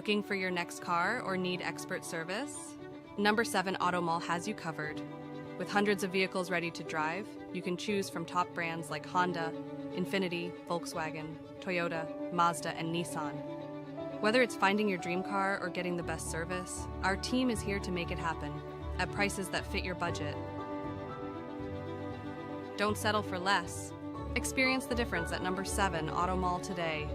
Looking for your next car or need expert service? Number 7 Auto Mall has you covered. With hundreds of vehicles ready to drive, you can choose from top brands like Honda, Infiniti, Volkswagen, Toyota, Mazda, and Nissan. Whether it's finding your dream car or getting the best service, our team is here to make it happen at prices that fit your budget. Don't settle for less. Experience the difference at number 7 Auto Mall today.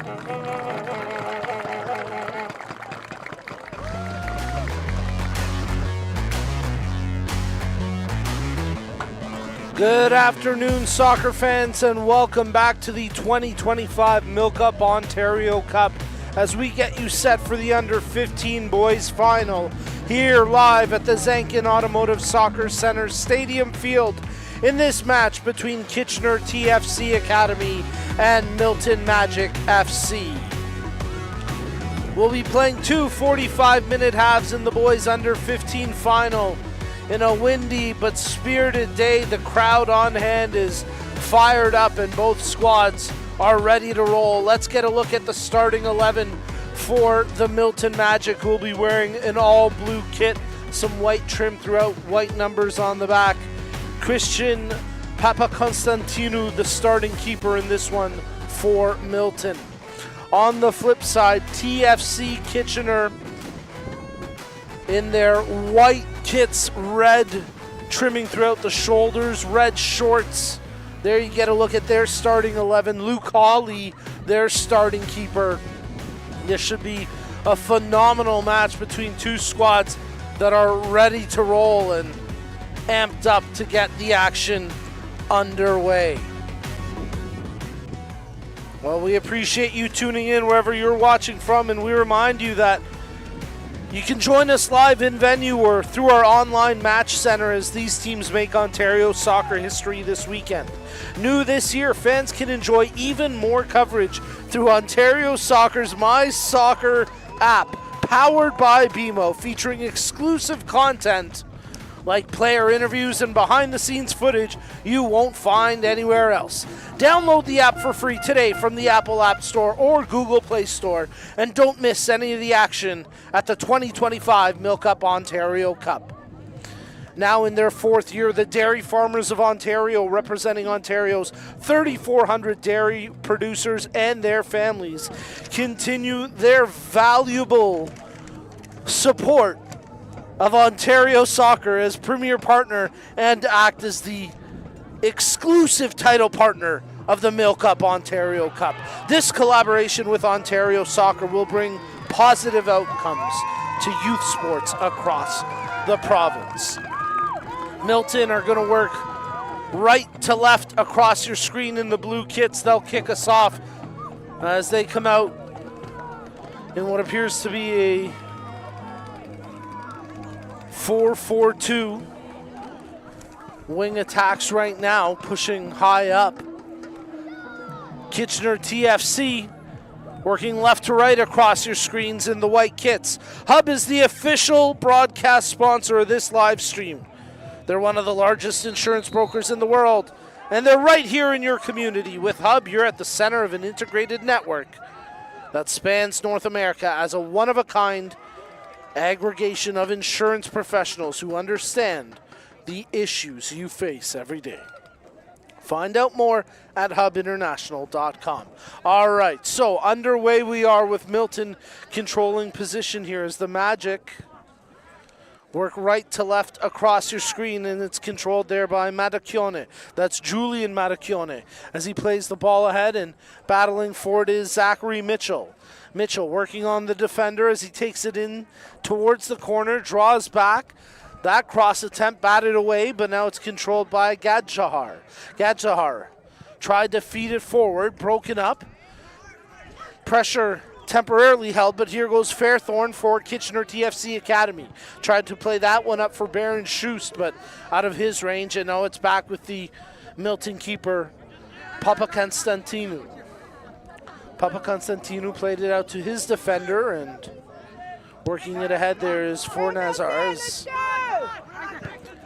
Good afternoon, soccer fans, and welcome back to the 2025 MilkUP Ontario Cup as we get you set for the Under-15 Boys Final here live at the Zankin Automotive Soccer Center Stadium Field in this match between Kitchener TFC Academy and Milton Magic FC. We'll be playing two 45-minute halves in the boys Under-15 Final. In a windy but spirited day, the crowd on hand is fired up and both squads are ready to roll. Let's get a look at the starting 11 for the Milton Magic, who will be wearing an all-blue kit, some white trim throughout, white numbers on the back. Christian Papakonstantinou, the starting keeper in this one for Milton. On the flip side, TFC Kitchener in their white kits, red trimming throughout the shoulders, red shorts. There you get a look at their starting 11. Luke Hawley, their starting keeper. This should be a phenomenal match between two squads that are ready to roll and amped up to get the action underway. Well, we appreciate you tuning in wherever you're watching from, and we remind you that you can join us live in venue or through our online match center as these teams make Ontario soccer history this weekend. New this year, fans can enjoy even more coverage through Ontario Soccer's My Soccer app, powered by BMO, featuring exclusive content like player interviews and behind-the-scenes footage you won't find anywhere else. Download the app for free today from the Apple App Store or Google Play Store, and don't miss any of the action at the 2025 MilkUP Ontario Cup. Now in their fourth year, the Dairy Farmers of Ontario, representing Ontario's 3,400 dairy producers and their families, continue their valuable support of Ontario soccer as premier partner and act as the exclusive title partner of the MilkUP Ontario Cup. This collaboration with Ontario Soccer will bring positive outcomes to youth sports across the province. Milton are going to work right to left across your screen in the blue kits. They'll kick us off as they come out in what appears to be a 4-4-2. Wing attacks right now, pushing high up. Kitchener TFC working left to right across your screens in the white kits. Hub is the official broadcast sponsor of this live stream. They're one of the largest insurance brokers in the world, and they're right here in your community. With Hub, you're at the center of an integrated network that spans North America as a one-of-a-kind aggregation of insurance professionals who understand the issues you face every day. Find out more at hubinternational.com. All right, so underway we are with Milton controlling position here as the Magic work right to left across your screen, and it's controlled there by Matacchione. That's Julian Matacchione as he plays the ball ahead, and battling for it is Zachary Mitchell. Mitchell working on the defender as he takes it in towards the corner, draws back. That cross attempt batted away, but now it's controlled by Gadjahar. Gadjahar tried to feed it forward, broken up. Pressure temporarily held, but here goes Fairthorn for Kitchener TFC Academy. Tried to play that one up for Baron Schust, but out of his range, and now it's back with the Milton keeper, Papakonstantinou. Papakonstantinou played it out to his defender, and working it ahead there is Fornazar.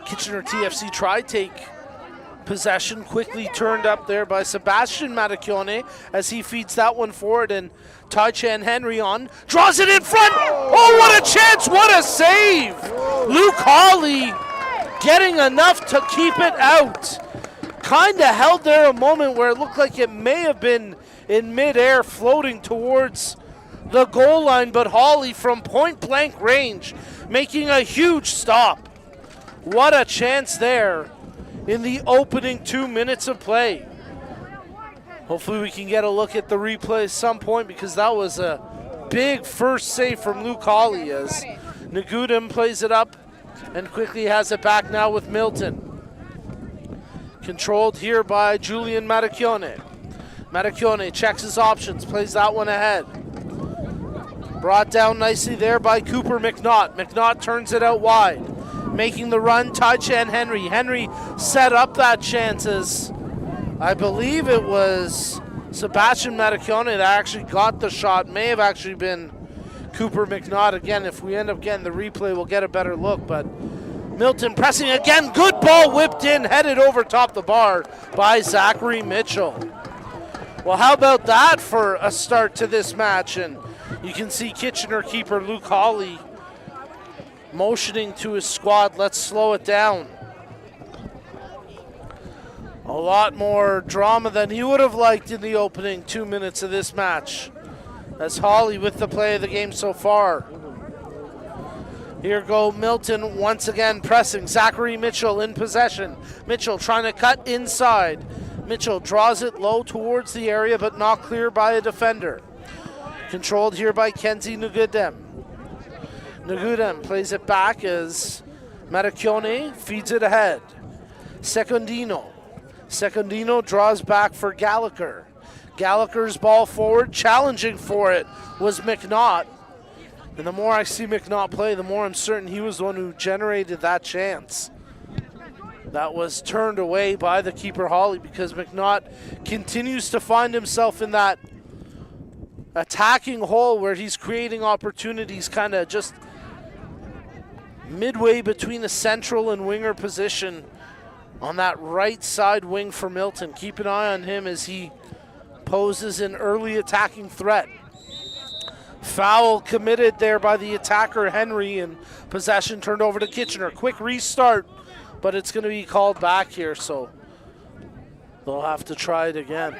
Kitchener TFC tried take possession, quickly turned up there by Sebastian Matacchione as he feeds that one forward, and Tai-Chan Henry on, draws it in front. Oh, what a chance, what a save. Luke Hawley getting enough to keep it out. Kind of held there a moment where it looked like it may have been in midair floating towards the goal line, but Hawley from point blank range making a huge stop. What a chance there in the opening 2 minutes of play. Hopefully we can get a look at the replay at some point, because that was a big first save from Luke Hawley as Ngudem plays it up and quickly has it back now with Milton. Controlled here by Julian Maracchione. Maracchione checks his options, plays that one ahead. Brought down nicely there by Cooper McNaught. McNaught turns it out wide. Making the run, Tai-Chan Henry. Henry set up that chance as I believe it was Sebastian Maracchione that actually got the shot. May have actually been Cooper McNaught. Again, if we end up getting the replay, we'll get a better look. But Milton pressing again. Good ball whipped in, headed over top the bar by Zachary Mitchell. Well, how about that for a start to this match? And you can see Kitchener keeper Luke Hawley motioning to his squad, let's slow it down. A lot more drama than he would have liked in the opening 2 minutes of this match. As Hawley with the play of the game so far. Here go Milton once again pressing. Zachary Mitchell in possession. Mitchell trying to cut inside. Mitchell draws it low towards the area, but not clear by a defender. Controlled here by Kenzie Ngudem. Ngudem plays it back as Maracchione feeds it ahead. Secondino draws back for Gallagher. Gallagher's ball forward, challenging for it was McNaught. And the more I see McNaught play, the more I'm certain he was the one who generated that chance. That was turned away by the keeper Hawley, because McNaught continues to find himself in that attacking hole where he's creating opportunities kind of just midway between the central and winger position on that right side wing for Milton. Keep an eye on him as he poses an early attacking threat. Foul committed there by the attacker Henry, and possession turned over to Kitchener. Quick restart, but it's going to be called back here, so they'll have to try it again.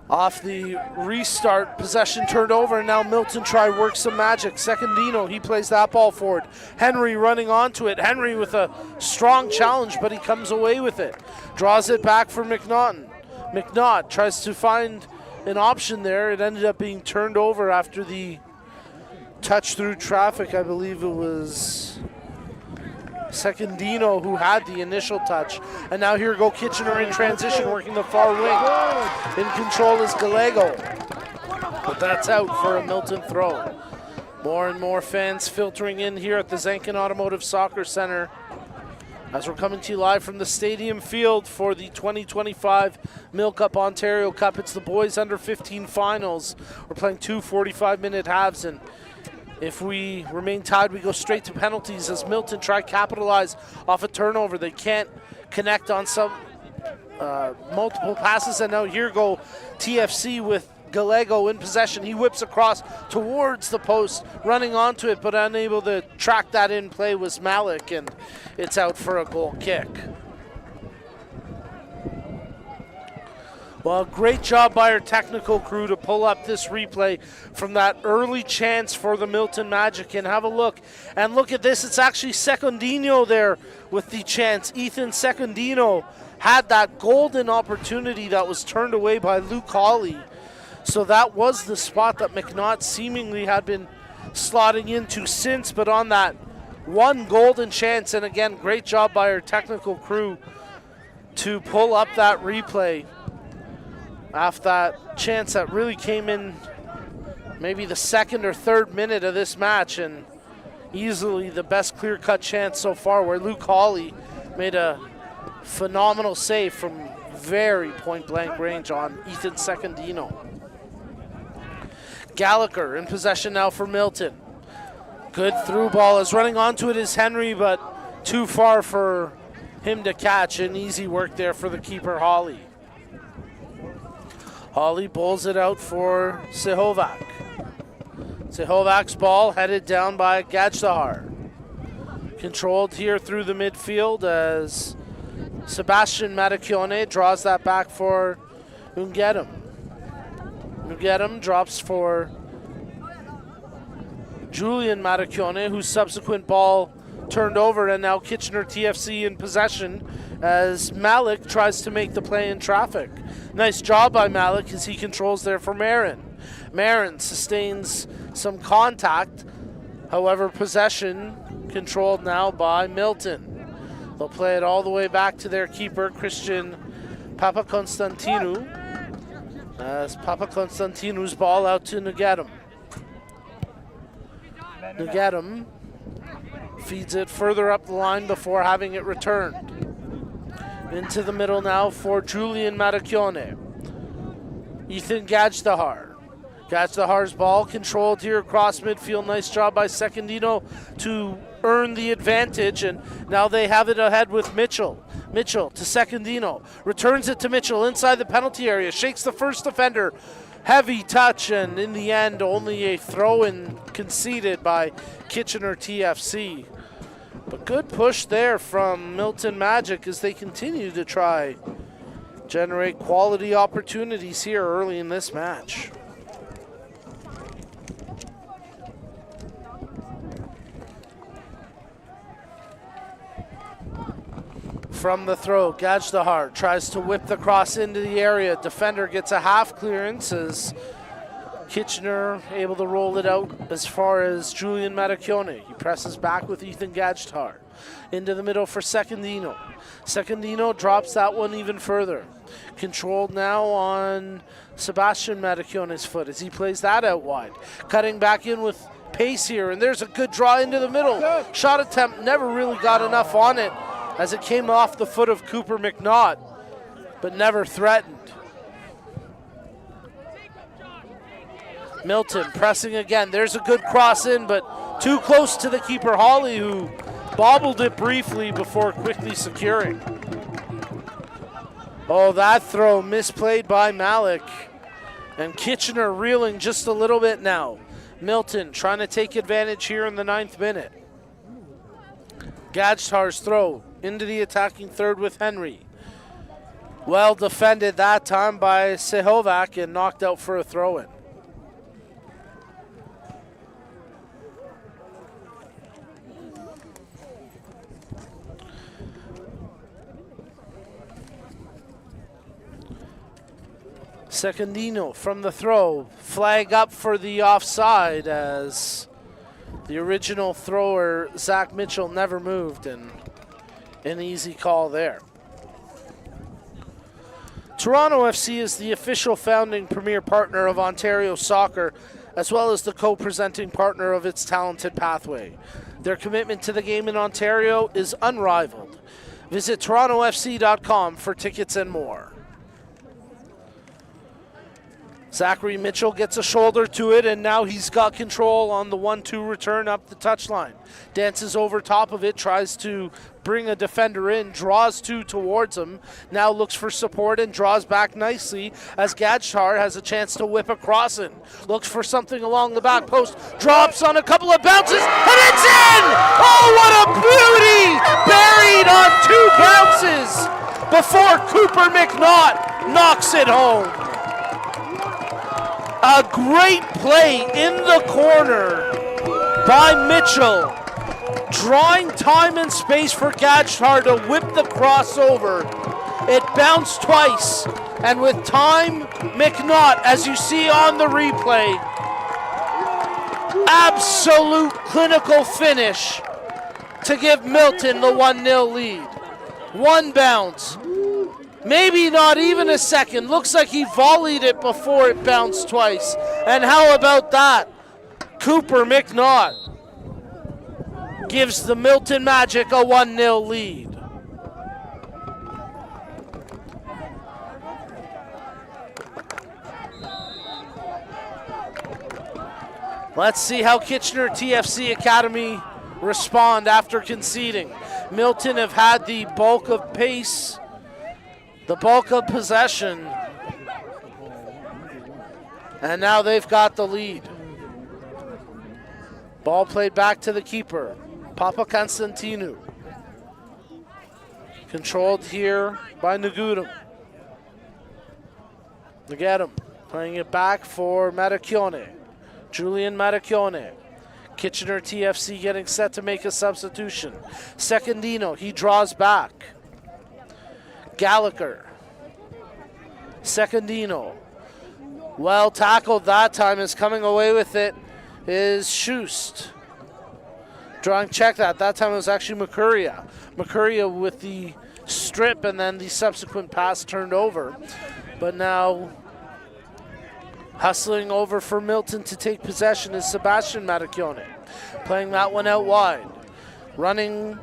Off the restart, possession turned over, and now Milton work some magic. Secondino, he plays that ball forward. Henry running onto it. Henry with a strong challenge, but he comes away with it. Draws it back for McNaughton. McNaught tries to find an option there. It ended up being turned over after the touch through traffic. I believe it was Secondino who had the initial touch. And now here go Kitchener in transition, working the far wing. In control is Gallego. But that's out for a Milton throw. More and more fans filtering in here at the Zenkin Automotive Soccer Center as we're coming to you live from the Stadium Field for the 2025 MilkUP Ontario Cup. It's the boys under 15 finals. We're playing 2 45-minute halves, and if we remain tied, we go straight to penalties as Milton try to capitalize off a turnover. They can't connect on some multiple passes, and now here go TFC with Gallego in possession. He whips across towards the post, running onto it, but unable to track that in play was Malik, and it's out for a goal kick. Well, great job by our technical crew to pull up this replay from that early chance for the Milton Magic. And have a look. And look at this. It's actually Secondino there with the chance. Ethan Secondino had that golden opportunity that was turned away by Luke Hawley. So that was the spot that McNaught seemingly had been slotting into since, but on that one golden chance. And again, great job by our technical crew to pull up that replay after that chance that really came in maybe the second or third minute of this match, and easily the best clear-cut chance so far, where Luke Hawley made a phenomenal save from very point-blank range on Ethan Secondino. Gallagher in possession now for Milton. Good through ball. Is running onto it is Henry, but too far for him to catch. An easy work there for the keeper, Hawley. Hawley bowls it out for Sehovac. Sehovac's ball headed down by Gajdahar. Controlled here through the midfield as Sebastian Maracchione draws that back for Ngudem. Ngudem drops for Julian Maracchione, whose subsequent ball turned over, and now Kitchener TFC in possession as Malik tries to make the play in traffic. Nice job by Malik as he controls there for Marin. Marin sustains some contact, however possession controlled now by Milton. They'll play it all the way back to their keeper, Christian Papakonstantinou, as Papakonstantinou's ball out to Nuggetum. Nuggetum feeds it further up the line before having it returned. Into the middle now for Julian Maracchione. Ethan Gajdahar. Gajdahar's ball controlled here across midfield. Nice job by Secondino to earn the advantage, and now they have it ahead with Mitchell. Mitchell to Secondino. Returns it to Mitchell inside the penalty area. Shakes the first defender. Heavy touch, and in the end, only a throw-in conceded by Kitchener TFC. But good push there from Milton Magic as they continue to try generate quality opportunities here early in this match. From the throw, Gajdahar tries to whip the cross into the area. Defender gets a half clearance as Kitchener able to roll it out as far as Julian Maracchione. He presses back with Ethan Gajdahar. Into the middle for Secondino. Secondino drops that one even further. Controlled now on Sebastian Maracchione's foot as he plays that out wide. Cutting back in with pace here, and there's a good draw into the middle. Shot attempt never really got enough on it as it came off the foot of Cooper McNaught, but never threatened. Milton pressing again. There's a good cross in, but too close to the keeper, Hawley, who bobbled it briefly before quickly securing. Oh, that throw misplayed by Malik. And Kitchener reeling just a little bit now. Milton trying to take advantage here in the 9th minute. Gajdar's throw into the attacking third with Henry. Well defended that time by Sehovac and knocked out for a throw-in. Secondino from the throw. Flag up for the offside as the original thrower, Zach Mitchell, never moved, and an easy call there. Toronto FC is the official founding premier partner of Ontario Soccer, as well as the co-presenting partner of its Talented Pathway. Their commitment to the game in Ontario is unrivaled. Visit torontofc.com for tickets and more. Zachary Mitchell gets a shoulder to it, and now he's got control on the 1-2 return up the touchline. Dances over top of it, tries to bring a defender in, draws two towards him, now looks for support and draws back nicely as Gajdar has a chance to whip across it. Looks for something along the back post, drops on a couple of bounces, and it's in! Oh, what a beauty! Buried on two bounces before Cooper McNaught knocks it home. A great play in the corner by Mitchell, drawing time and space for Gajdar to whip the crossover. It bounced twice, and with time, McNaught, as you see on the replay, absolute clinical finish to give Milton the 1-0 lead. One bounce. Maybe not even a second. Looks like he volleyed it before it bounced twice. And how about that? Cooper McNaught gives the Milton Magic a 1-0 lead. Let's see how Kitchener TFC Academy respond after conceding. Milton have had the bulk of pace, the bulk of possession, and now they've got the lead. Ball played back to the keeper, Papakonstantinou. Controlled here by Nuggetum. Nuggetum playing it back for Maracchione. Julian Maracchione. Kitchener TFC getting set to make a substitution. Secondino, he draws back. Gallagher. Secondino. Well tackled that time, is coming away with it is Schust. Drawing check that. That time it was actually McCurria. McCurria with the strip and then the subsequent pass turned over. But now hustling over for Milton to take possession is Sebastian Maracchione. Playing that one out wide. Running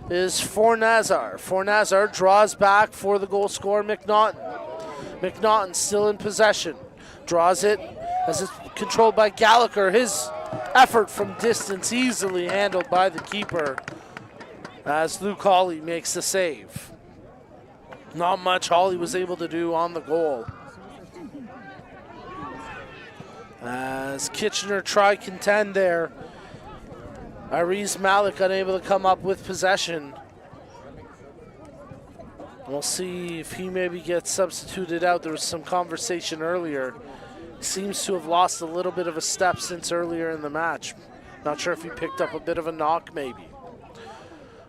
is Fornazar. Fornazar draws back for the goal scorer, McNaughton. McNaughton still in possession. Draws it as it's controlled by Gallagher. His effort from distance easily handled by the keeper as Luke Hawley makes the save. Not much Hawley was able to do on the goal. As Kitchener try contend there, Ariz Malik unable to come up with possession. We'll see if he maybe gets substituted out. There was some conversation earlier. Seems to have lost a little bit of a step since earlier in the match. Not sure if he picked up a bit of a knock maybe.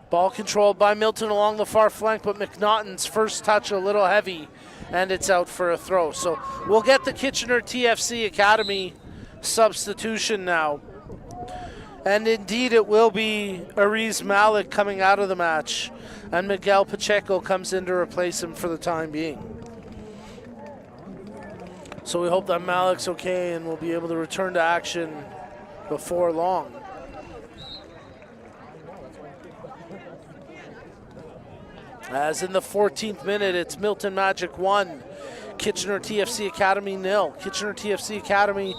Ball controlled by Milton along the far flank, but McNaughton's first touch a little heavy, and it's out for a throw. So we'll get the Kitchener TFC Academy substitution now. And indeed it will be Ariz Malik coming out of the match, and Miguel Pacheco comes in to replace him for the time being. So we hope that Malik's okay and will be able to return to action before long. As in the 14th minute, it's Milton Magic 1, Kitchener TFC Academy 0. Kitchener TFC Academy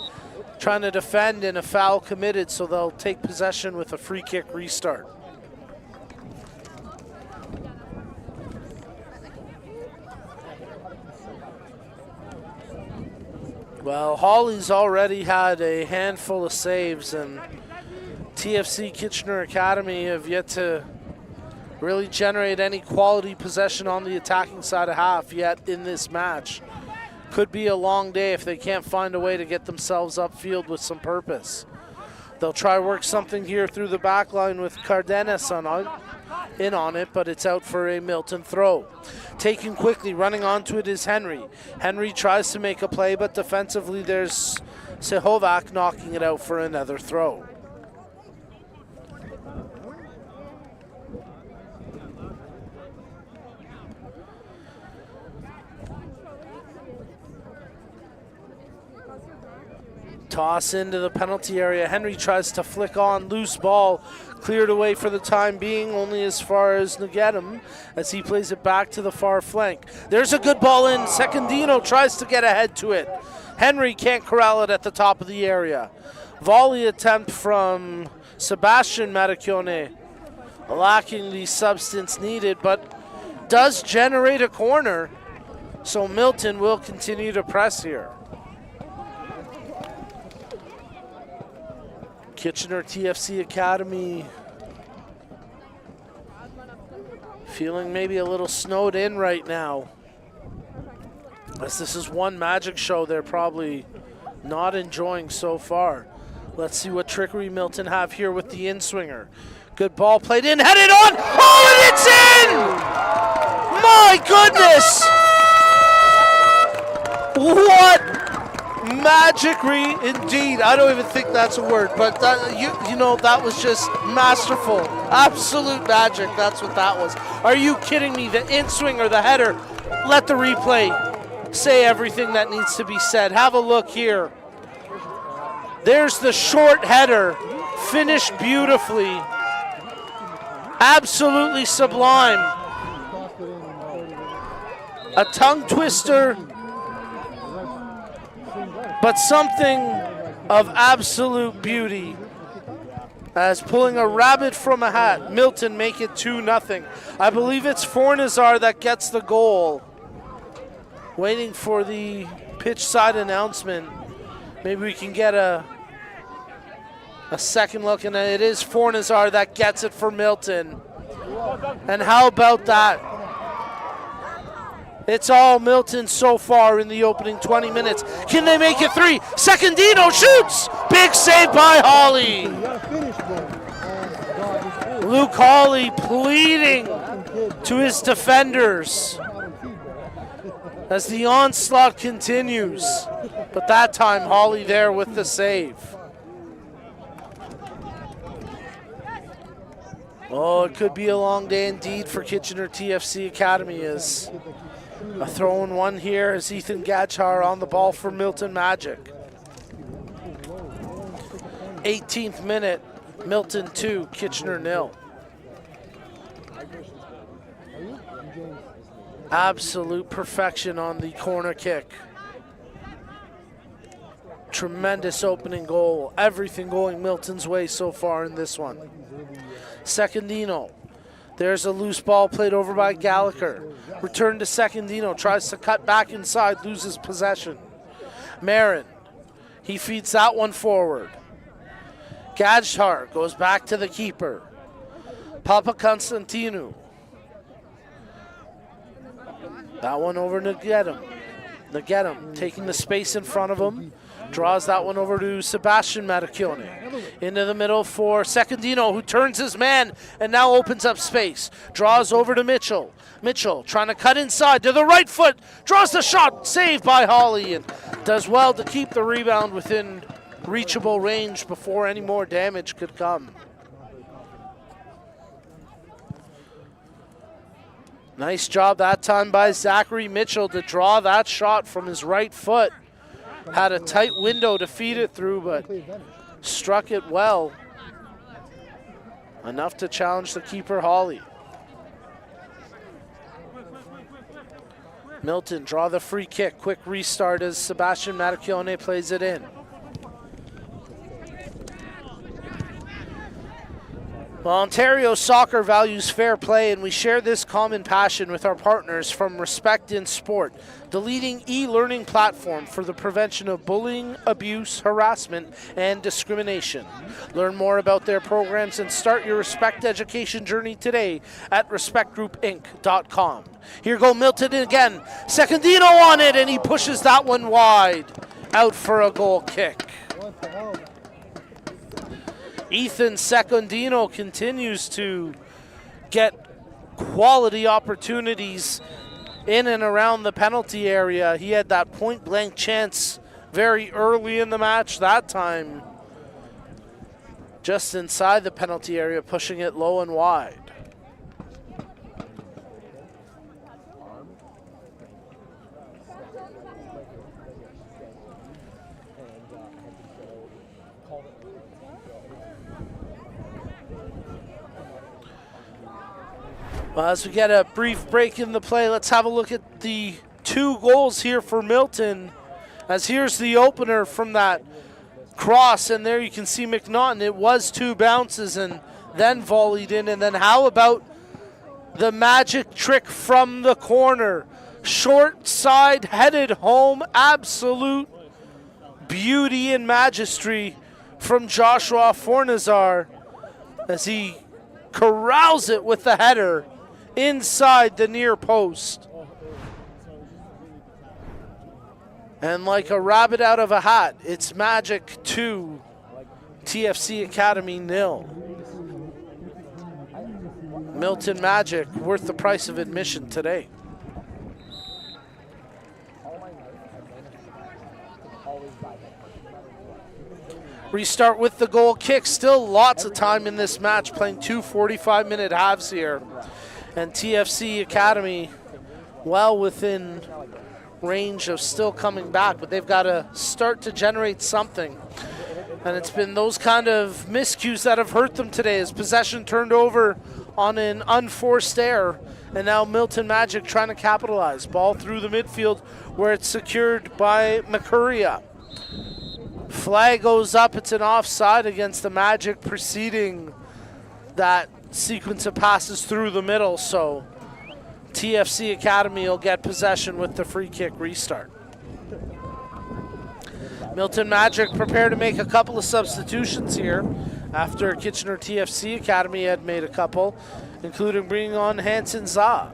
trying to defend and a foul committed, so they'll take possession with a free kick restart. Well, Hawley's already had a handful of saves, and TFC Kitchener Academy have yet to really generate any quality possession on the attacking side of half yet in this match. Could be a long day if they can't find a way to get themselves upfield with some purpose. They'll try work something here through the back line with Cardenas in on it, but it's out for a Milton throw. Taken quickly, running onto it is Henry. Henry tries to make a play, but defensively there's Sehovac knocking it out for another throw. Toss into the penalty area. Henry tries to flick on, loose ball, cleared away for the time being, only as far as Nuggetum as he plays it back to the far flank. There's a good ball in. Secondino tries to get ahead to it. Henry can't corral it at the top of the area. Volley attempt from Sebastian Maracchione, lacking the substance needed, but does generate a corner. So Milton will continue to press here. Kitchener TFC Academy feeling maybe a little snowed in right now, as this is one magic show they're probably not enjoying so far. Let's see what trickery Milton have here with the in-swinger. Good ball played in, headed on, oh, and it's in! My goodness! What magicry indeed. I don't even think that's a word, but that, you know, that was just masterful. Absolute magic, that's what that was. Are you kidding me? The in-swinger, the header. Let the replay say everything that needs to be said. Have a look here. There's the short header, finished beautifully. Absolutely sublime. A tongue twister, but something of absolute beauty. As pulling a rabbit from a hat, Milton make it 2-0. I believe it's Fornazar that gets the goal. Waiting for the pitch side announcement. Maybe we can get a second look, and it is Fornazar that gets it for Milton. And how about that? It's all Milton so far in the opening 20 minutes. Can they make it 3? Secondino shoots! Big save by Hawley. Luke Hawley pleading to his defenders as the onslaught continues. But that time, Hawley there with the save. Oh, it could be a long day indeed for Kitchener TFC Academy as a throw-in one here as Ethan Gachar on the ball for Milton Magic. 18th minute, Milton 2, Kitchener 0. Absolute perfection on the corner kick. Tremendous opening goal. Everything going Milton's way so far in this one. Secondino. There's a loose ball played over by Gallagher. Return to Secondino. Tries to cut back inside. Loses possession. Marin. He feeds that one forward. Gajtar goes back to the keeper. Papa Constantinou. That one over Nagetum. Nagetum taking the space in front of him. Draws that one over to Sebastian Matacchione. Into the middle for Secondino, who turns his man and now opens up space. Draws over to Mitchell. Mitchell trying to cut inside to the right foot. Draws the shot. Saved by Hawley and does well to keep the rebound within reachable range before any more damage could come. Nice job that time by Zachary Mitchell to draw that shot from his right foot. Had a tight window to feed it through, but struck it well. Enough to challenge the keeper, Hawley. Milton draw the free kick. Quick restart as Sebastian Matacchione plays it in. Well, Ontario Soccer values fair play, and we share this common passion with our partners from Respect in Sport, the leading e-learning platform for the prevention of bullying, abuse, harassment, and discrimination. Learn more about their programs and start your Respect education journey today at respectgroupinc.com. Here go Milton again. Secondino on it, and he pushes that one wide. Out for a goal kick. Ethan Secondino continues to get quality opportunities in and around the penalty area. He had that point-blank chance very early in the match that time. Just inside the penalty area, pushing it low and wide. Well, as we get a brief break in the play, let's have a look at the 2 goals here for Milton. As here's the opener from that cross, and there you can see McNaughton. It was 2 bounces and then volleyed in. And then how about the magic trick from the corner? Short side, headed home. Absolute beauty and majesty from Joshua Fornazar as he corrals it with the header inside the near post. And like a rabbit out of a hat, it's Magic 2, TFC Academy 0. Milton Magic worth the price of admission today. Restart with the goal kick. Still lots of time in this match, playing 2 45-minute halves here. And TFC Academy well within range of still coming back, but they've got to start to generate something. And it's been those kind of miscues that have hurt them today as possession turned over on an unforced error. And now Milton Magic trying to capitalize. Ball through the midfield where it's secured by Macuria. Flag goes up. It's an offside against the Magic preceding that sequence of passes through the middle. So TFC Academy will get possession with the free kick restart. Milton Magic prepare to make a couple of substitutions here after Kitchener TFC Academy had made a couple, including bringing on Hansen Za.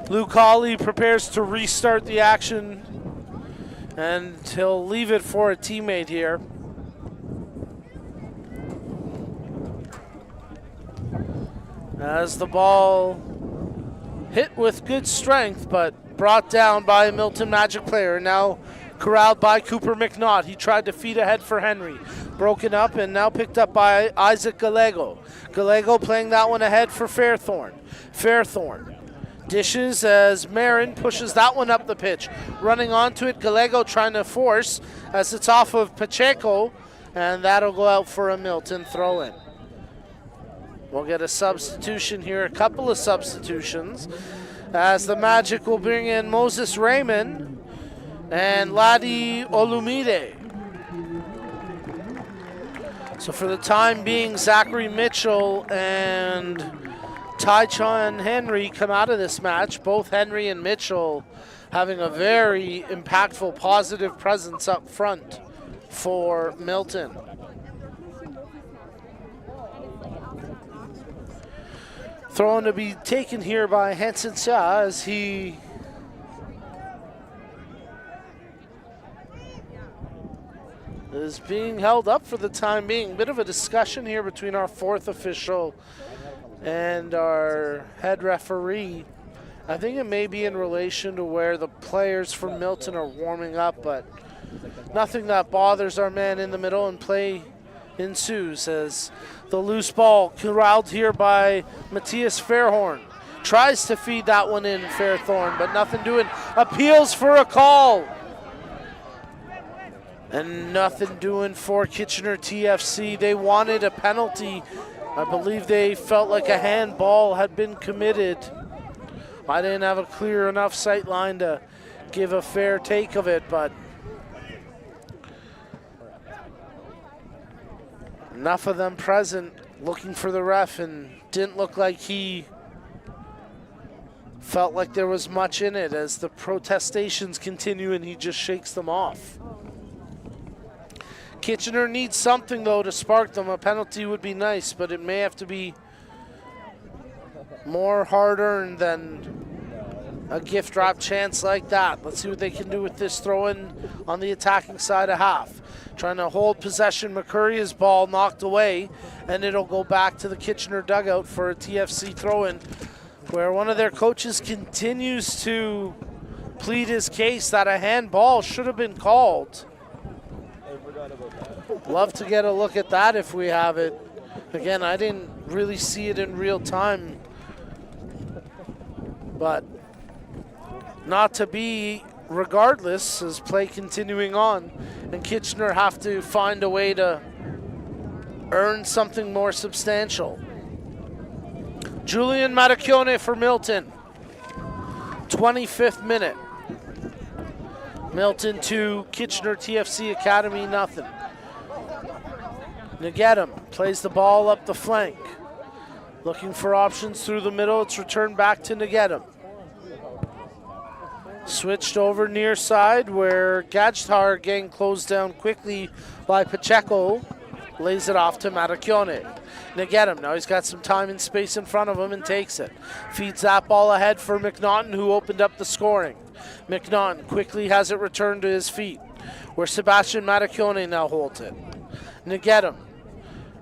Luke Hawley prepares to restart the action, and he'll leave it for a teammate here. as the ball hit with good strength, but brought down by a Milton Magic player. Now corralled by Cooper McNaught. He tried to feed ahead for Henry. Broken up and now picked up by Isaac Gallego. Gallego playing that one ahead for Fairthorn. Fairthorn dishes as Marin pushes that one up the pitch. Running onto it, Gallego trying to force as it's off of Pacheco, and that'll go out for a Milton throw-in. We'll get a substitution here, a couple of substitutions, as the Magic will bring in Moses Raymond and Ladi Olumide. So for the time being, Zachary Mitchell and Tychon Henry come out of this match. Both Henry and Mitchell having a very impactful, positive presence up front for Milton. Throw-in to be taken here by Hansen Xia as he is being held up for the time being. Bit of a discussion here between our fourth official and our head referee. I think it may be in relation to where the players from Milton are warming up, but nothing that bothers our man in the middle, and play ensues as the loose ball corralled here by Matthias Fairhorn. Tries to feed that one in, Fairthorn, but nothing doing. Appeals for a call. And nothing doing for Kitchener TFC. They wanted a penalty. I believe they felt like a handball had been committed. I didn't have a clear enough sight line to give a fair take of it, but enough of them present looking for the ref, and didn't look like he felt like there was much in it as the protestations continue and he just shakes them off. Kitchener needs something, though, to spark them. A penalty would be nice, but it may have to be more hard-earned than a gift wrap chance like that. Let's see what they can do with this throw-in on the attacking side of half. Trying to hold possession. McCurry's ball knocked away, and it'll go back to the Kitchener dugout for a TFC throw-in, where one of their coaches continues to plead his case that a handball should have been called. Love to get a look at that if we have it. Again, I didn't really see it in real time, but not to be regardless as play continuing on, and Kitchener have to find a way to earn something more substantial. Julian Matacchione for Milton. 25th minute. Milton 2, Kitchener TFC Academy nothing. Negedum plays the ball up the flank. Looking for options through the middle. It's returned back to Negedum. Switched over near side where Gajtar getting closed down quickly by Pacheco. Lays it off to Matacchione. Negedum, now he's got some time and space in front of him and takes it. Feeds that ball ahead for McNaughton, who opened up the scoring. McNaughton quickly has it returned to his feet, where Sebastian Matacchione now holds it. Negedum,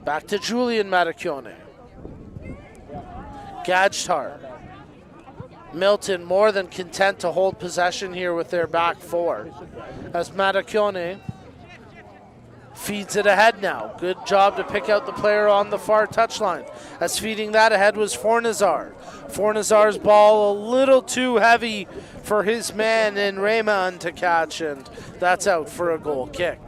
back to Julian Matacchione. Gajtar. Milton more than content to hold possession here with their back four, as Matacchione feeds it ahead now. Good job to pick out the player on the far touchline, as feeding that ahead was Fornazar. Fornazar's ball a little too heavy for his man in Raymond to catch, and that's out for a goal kick.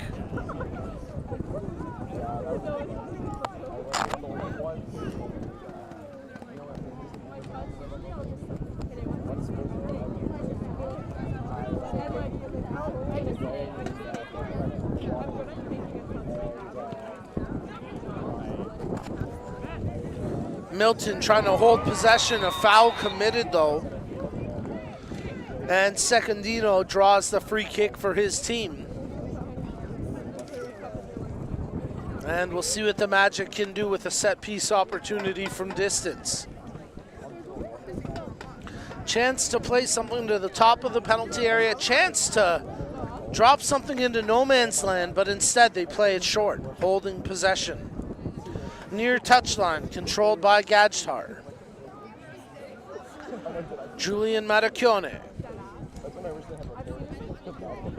Milton trying to hold possession, a foul committed though. And Secondino draws the free kick for his team. And we'll see what the Magic can do with a set piece opportunity from distance. Chance to play something to the top of the penalty area, chance to drop something into no man's land, but instead they play it short, holding possession. Near touchline, controlled by Gajtar. Julian Maracchione.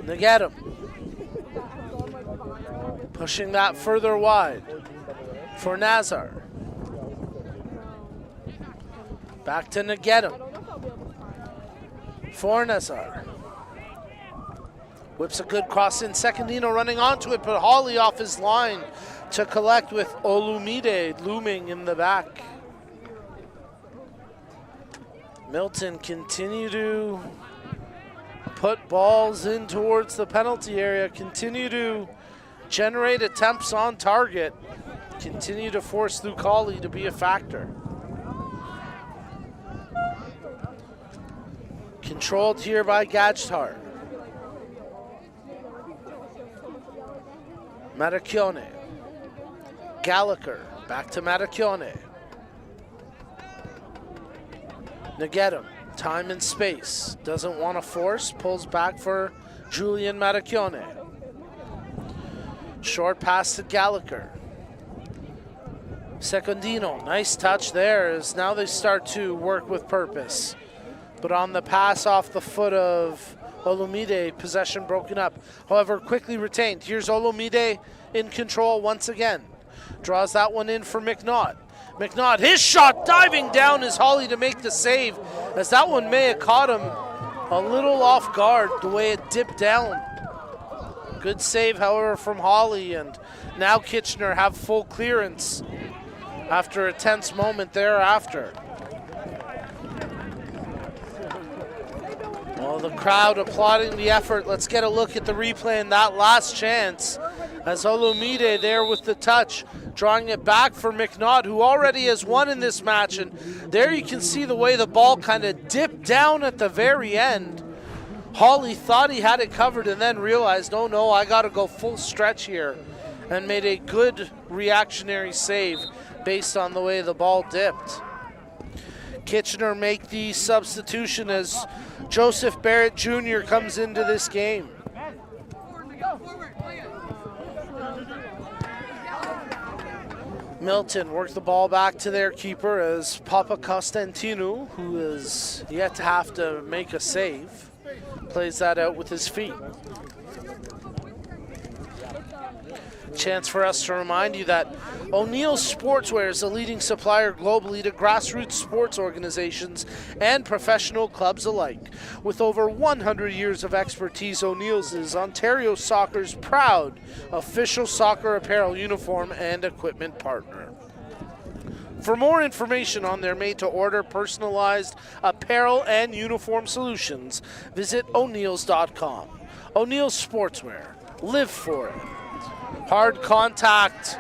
Nagedum. Pushing that further wide for Nazar. Back to Nagedum. For Nazar. Whips a good cross in. Secondino running onto it, but Hawley off his line to collect with Olumide looming in the back. Milton continue to put balls in towards the penalty area, continue to generate attempts on target, continue to force Luke Hawley to be a factor. Controlled here by Gajtar. Maracchione. Gallagher, back to Maracchione. Nagedum, time and space. Doesn't want to force, pulls back for Julian Maracchione. Short pass to Gallagher. Secondino, nice touch there as now they start to work with purpose. But on the pass off the foot of Olumide, possession broken up. However, quickly retained. Here's Olumide in control once again. Draws that one in for McNaught. McNaught, his shot diving down is Hawley to make the save, as that one may have caught him a little off guard the way it dipped down. Good save, however, from Hawley, and now Kitchener have full clearance after a tense moment thereafter. Well, the crowd applauding the effort. Let's get a look at the replay and that last chance as Olumide there with the touch, drawing it back for McNaught, who already has won in this match. And there you can see the way the ball kind of dipped down at the very end. Hawley thought he had it covered and then realized, oh no, I got to go full stretch here, and made a good reactionary save based on the way the ball dipped. Kitchener make the substitution as Joseph Barrett Jr. comes into this game. Milton work the ball back to their keeper as Papa Constantinu, who is yet to have to make a save, plays that out with his feet. Chance for us to remind you that O'Neill's Sportswear is a leading supplier globally to grassroots sports organizations and professional clubs alike. With over 100 years of expertise, O'Neill's is Ontario Soccer's proud official soccer apparel, uniform, and equipment partner. For more information on their made-to-order personalized apparel and uniform solutions, visit O'Neills.com. O'Neill's Sportswear. Live for it. Hard contact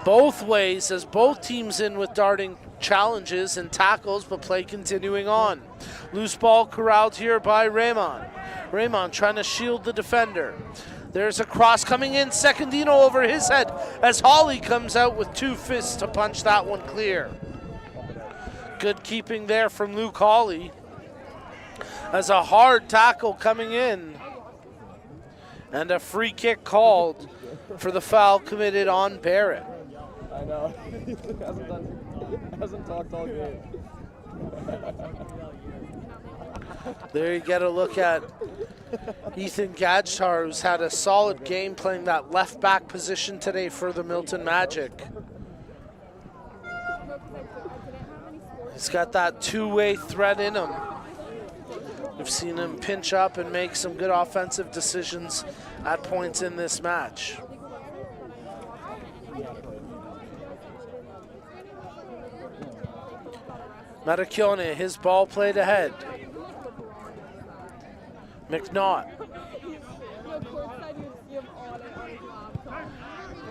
both ways as both teams in with darting challenges and tackles, but play continuing on. Loose ball corralled here by Raymond. Raymond trying to shield the defender. There's a cross coming in, Secondino over his head as Hawley comes out with two fists to punch that one clear. Good keeping there from Luke Hawley as a hard tackle coming in. And a free kick called for the foul committed on Barrett. I know. He hasn't talked all game. There you get a look at Ethan Gajtar, who's had a solid game playing that left back position today for the Milton Magic. He's got that two-way threat in him. We've seen him pinch up and make some good offensive decisions at points in this match. Maracchione, his ball played ahead. McNaught.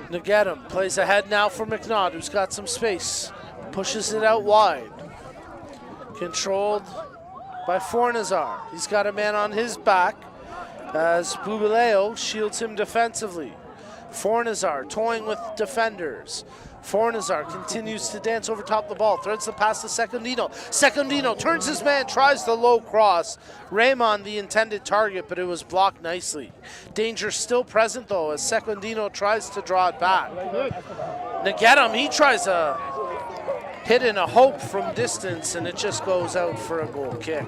Nagedum plays ahead now for McNaught, who's got some space. Pushes it out wide. Controlled by Fornazar. He's got a man on his back as Bubileo shields him defensively. Fornazar toying with defenders. Fornazar continues to dance over top of the ball, threads the pass to Secondino. Secondino turns his man, tries the low cross. Raymond the intended target, but it was blocked nicely. Danger still present though as Secondino tries to draw it back. Nagedum, he tries a hitting a hope from distance, and it just goes out for a goal kick.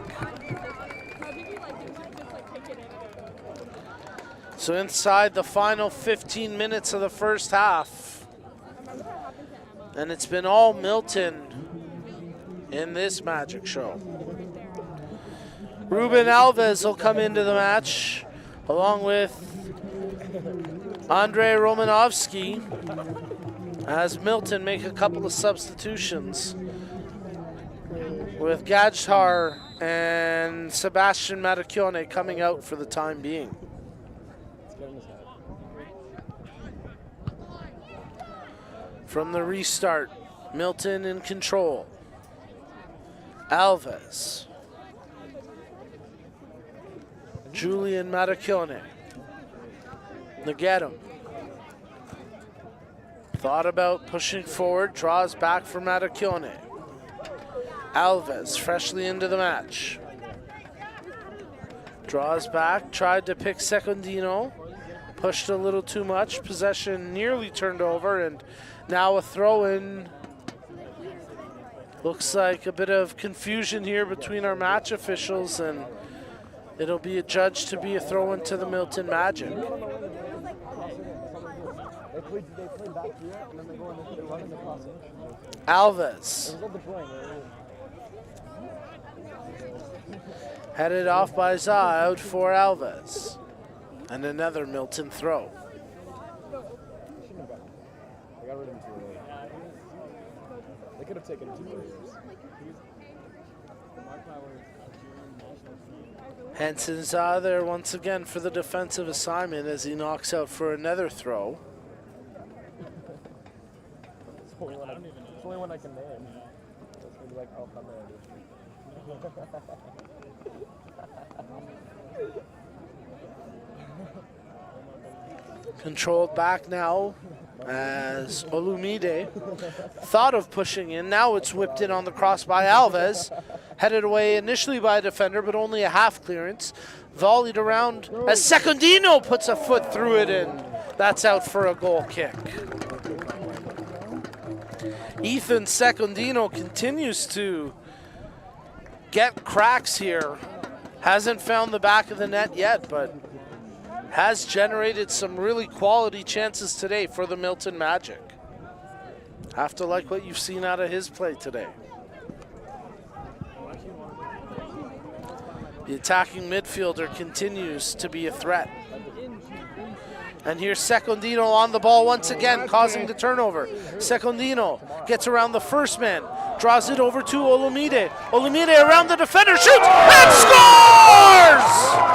So inside the final 15 minutes of the first half, and it's been all Milton in this Magic show. Ruben Alves will come into the match along with Andrei Romanovsky as Milton make a couple of substitutions with Gajtar and Sebastian Matacchione coming out for the time being. From the restart, Milton in control. Alves. Julian Matacchione. Nagedum. Thought about pushing forward, draws back for Matacchione. Alves freshly into the match. Draws back, tried to pick Secondino. Pushed a little too much. Possession nearly turned over, and now a throw-in. Looks like a bit of confusion here between our match officials, and it'll be adjudged to be a throw-in to the Milton Magic. They play back here, and then they go and they run in the crossing. Alves. Headed off by Za, out for Alves. And another Milton throw. They got rid of him too early. They could have taken him 2 more years. Henson Za there once again for the defensive assignment as he knocks out for another throw. It's the only one I can name. It's gonna be like, oh, come there. Controlled back now as Olumide thought of pushing in. Now it's whipped in on the cross by Alves. Headed away initially by a defender, but only a half clearance. Volleyed around as Secondino puts a foot through it, and that's out for a goal kick. Ethan Secondino continues to get cracks here. Hasn't found the back of the net yet, but has generated some really quality chances today for the Milton Magic. Have to like what you've seen out of his play today. The attacking midfielder continues to be a threat. And here's Secondino on the ball once again, causing the turnover. Secondino gets around the first man, draws it over to Olumide. Olumide around the defender, shoots, and scores!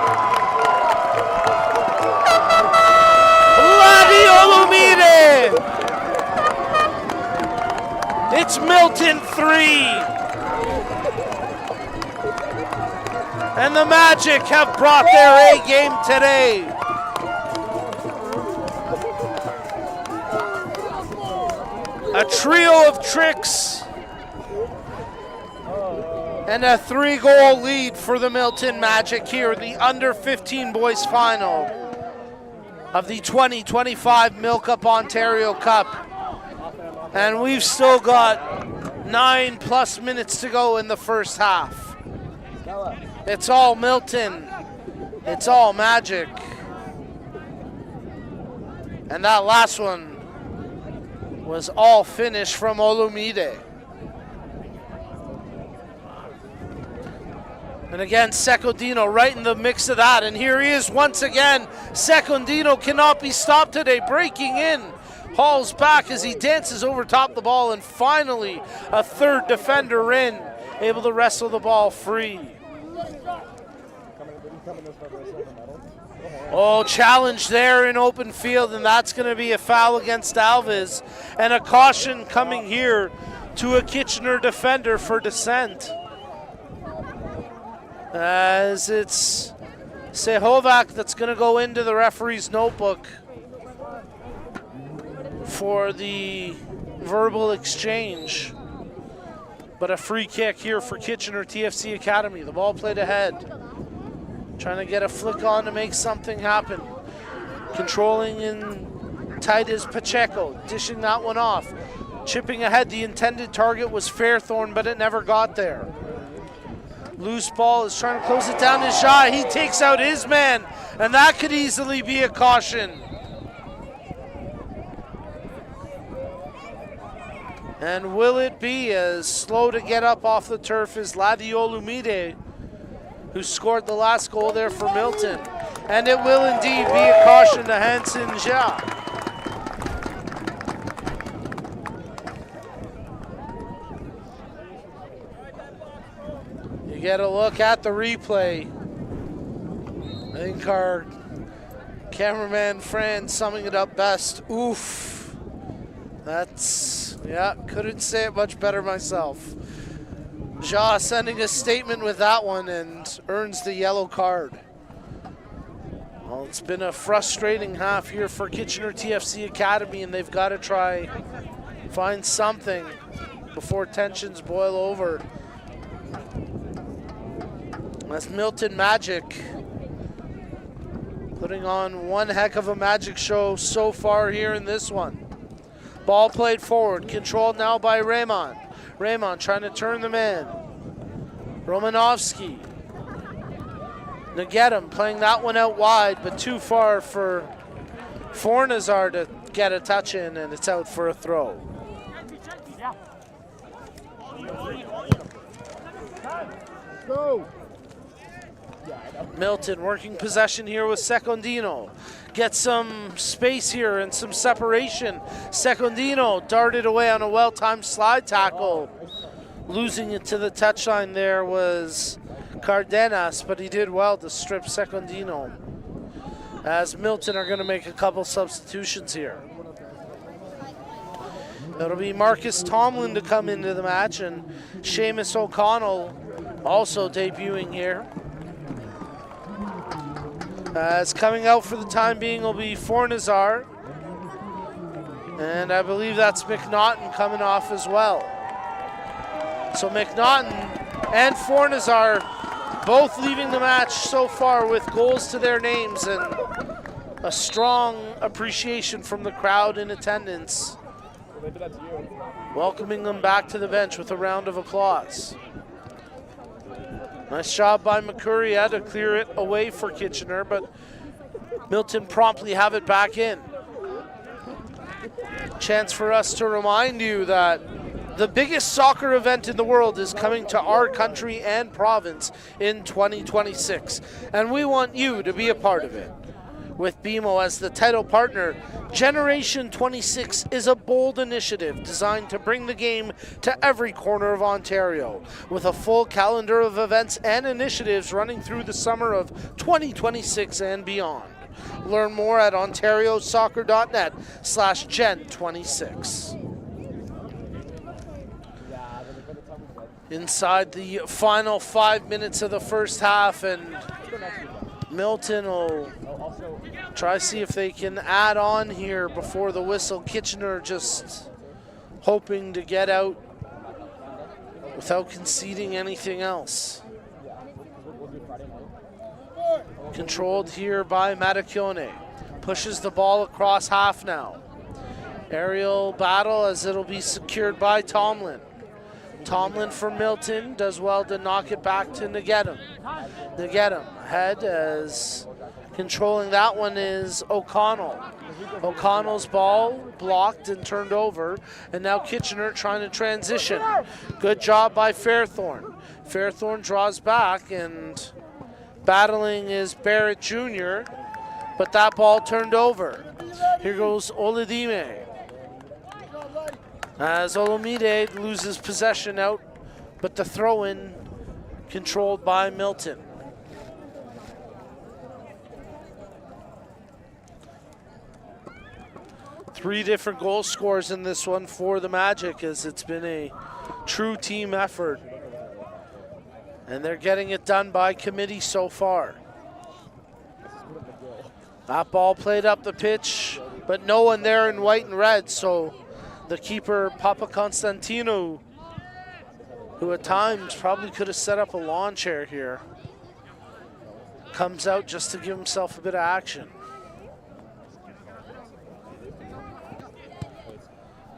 It's Milton 3. And the Magic have brought their A game today. A trio of tricks and a 3-goal lead for the Milton Magic here in the under 15 boys final of the 2025 MilkUP Ontario Cup. And we've still got 9+ minutes to go in the first half. It's all Milton. It's all Magic. And that last one was all finish from Olumide. And again, Secondino right in the mix of that. And here he is once again. Secondino cannot be stopped today, breaking in. Hauls back as he dances over top the ball, and finally a third defender in, able to wrestle the ball free. Oh, challenge there in open field, and that's going to be a foul against Alves, and a caution coming here to a Kitchener defender for dissent. As it's Sehovac that's going to go into the referee's notebook for the verbal exchange. But a free kick here for Kitchener TFC Academy. The ball played ahead. Trying to get a flick on to make something happen. Controlling in tight is Pacheco, dishing that one off. Chipping ahead, the intended target was Fairthorn, but it never got there. Loose ball is trying to close it down to Ja. He takes out his man, and that could easily be a caution. And will it be as slow to get up off the turf as Ladiolumide, who scored the last goal there for Milton. And it will indeed be a caution to Hansen Ja. You get a look at the replay. I think our cameraman Fran summing it up best. Oof. That's, yeah, couldn't say it much better myself. Ja sending a statement with that one and earns the yellow card. Well, it's been a frustrating half here for Kitchener TFC Academy, and they've got to try find something before tensions boil over. That's Milton Magic putting on one heck of a magic show so far here in this one. Ball played forward, controlled now by Raymond. Raymond trying to turn the man. Romanovsky. Nagedum playing that one out wide, but too far for Fornazar to get a touch in, and it's out for a throw. Go! Milton working possession here with Secondino. Gets some space here and some separation. Secondino darted away on a well-timed slide tackle. Losing it to the touchline there was Cardenas, but he did well to strip Secondino. As Milton are going to make a couple substitutions here. It'll be Marcus Tomlin to come into the match, and Seamus O'Connell also debuting here. As coming out for the time being will be Fornazar. And I believe that's McNaughton coming off as well. So McNaughton and Fornazar both leaving the match so far with goals to their names and a strong appreciation from the crowd in attendance, welcoming them back to the bench with a round of applause. Nice job by McCurry to clear it away for Kitchener, but Milton promptly have it back in. Chance for us to remind you that the biggest soccer event in the world is coming to our country and province in 2026, and we want you to be a part of it. With BMO as the title partner, Generation 26 is a bold initiative designed to bring the game to every corner of Ontario, with a full calendar of events and initiatives running through the summer of 2026 and beyond. Learn more at ontariosoccer.net/Gen26. Inside the final 5 minutes of the first half, and Milton will try to see if they can add on here before the whistle. Kitchener just hoping to get out without conceding anything else. Controlled here by Matacchione. Pushes the ball across half now. Aerial battle as it'll be secured by Tomlin. Tomlin for Milton does well to knock it back to Nagedum. Nagedum ahead as controlling that one is O'Connell. O'Connell's ball blocked and turned over, and now Kitchener trying to transition. Good job by Fairthorn. Fairthorn draws back, and battling is Barrett Jr., but that ball turned over. Here goes Oladime. As Olomide loses possession out, but the throw-in controlled by Milton. Three different goal scorers in this one for the Magic, as it's been a true team effort. And they're getting it done by committee so far. That ball played up the pitch, but no one there in white and red, so the keeper, Papa Constantino, who at times probably could have set up a lawn chair here, comes out just to give himself a bit of action.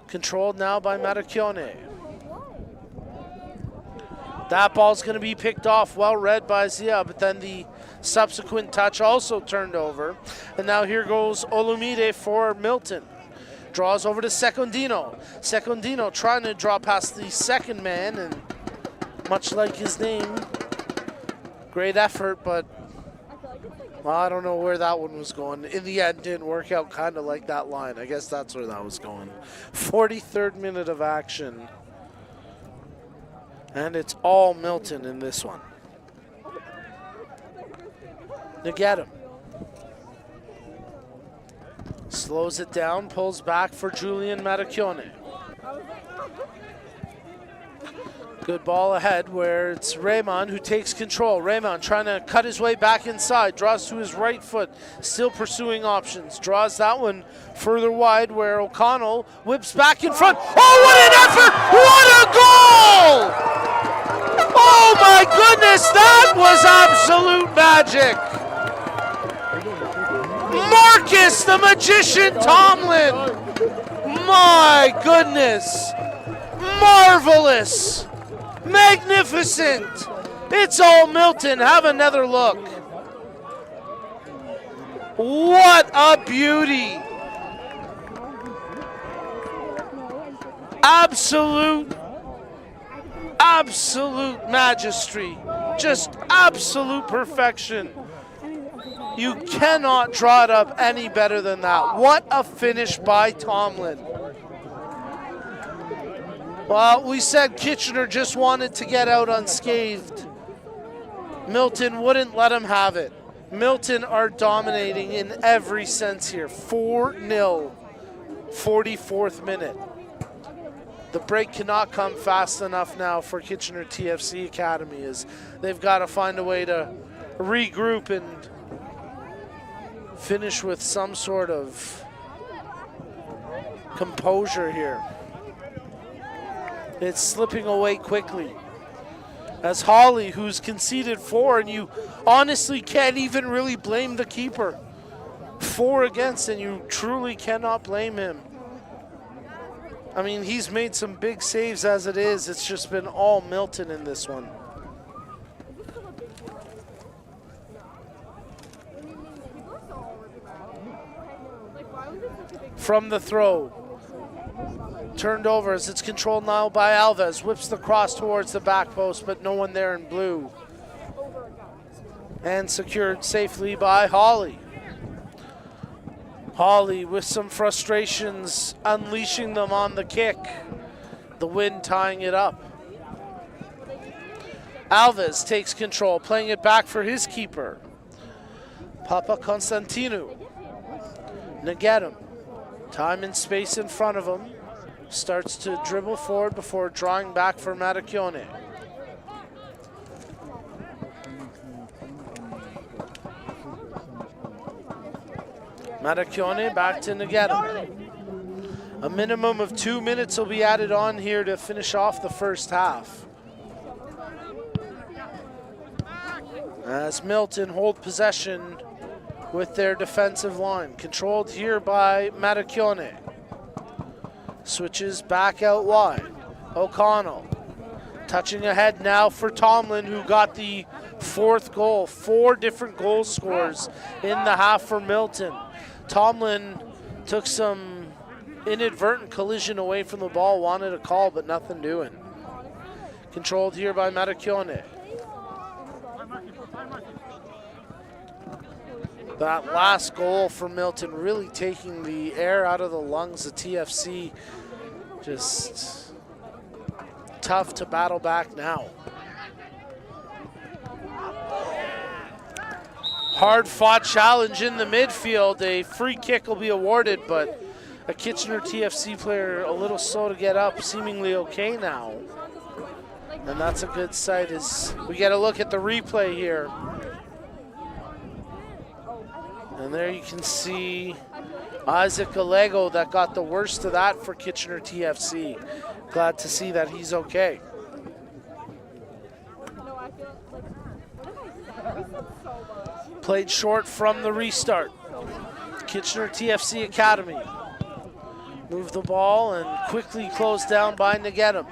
Controlled now by Maracchione. That ball's going to be picked off, well read by Zia, but then the subsequent touch also turned over. And now here goes Olumide for Milton. Draws over to Secondino. Secondino trying to draw past the second man, and much like his name, great effort, but well, I don't know where that one was going. In the end, didn't work out, kind of like that line. I guess that's where that was going. 43rd minute of action. And it's all Milton in this one. Nagetta slows it down, pulls back for Julian Maracchione. Good ball ahead where it's Raymond who takes control. Raymond trying to cut his way back inside, draws to his right foot, still pursuing options. Draws that one further wide where O'Connell whips back in front. Oh, what an effort! What a goal! Oh my goodness, that was absolute magic! Marcus the Magician Tomlin! My goodness! Marvelous! Magnificent! It's all Milton. Have another look. What a beauty! Absolute magistry. Just absolute perfection. You cannot draw it up any better than that. What a finish by Tomlin. Well, we said Kitchener just wanted to get out unscathed. Milton wouldn't let him have it. Milton are dominating in every sense here. 4-0, 44th minute. The break cannot come fast enough now for Kitchener TFC Academy, as they've got to find a way to regroup and finish with some sort of composure here. It's slipping away quickly. As Holly, who's conceded 4, and you honestly can't even really blame the keeper. 4 against, and you truly cannot blame him. I mean, he's made some big saves as it is. It's just been all Milton in this one. From the throw. Turned over as it's controlled now by Alves. Whips the cross towards the back post, but no one there in blue. And secured safely by Holly. Holly with some frustrations, unleashing them on the kick. The wind tying it up. Alves takes control, playing it back for his keeper. Papa Constantinou. Nagetta. Time and space in front of him. Starts to dribble forward before drawing back for Maracchione. Maracchione back to Nagetta. A minimum of 2 minutes will be added on here to finish off the first half. As Milton hold possession with their defensive line. Controlled here by Maracchione. Switches back out wide. O'Connell touching ahead now for Tomlin, who got the 4th goal. 4 different goal scores in the half for Milton. Tomlin took some inadvertent collision away from the ball, wanted a call, but nothing doing. Controlled here by Maracchione. That last goal for Milton really taking the air out of the lungs of TFC. Just tough to battle back now. Hard-fought challenge in the midfield. A free kick will be awarded, but a Kitchener TFC player a little slow to get up, seemingly okay now. And that's a good sight as we get a look at the replay here. And there you can see Isaac Gallego that got the worst of that for Kitchener TFC. Glad to see that he's okay. Played short from the restart. Kitchener TFC Academy. Move the ball and quickly closed down by Ngetum.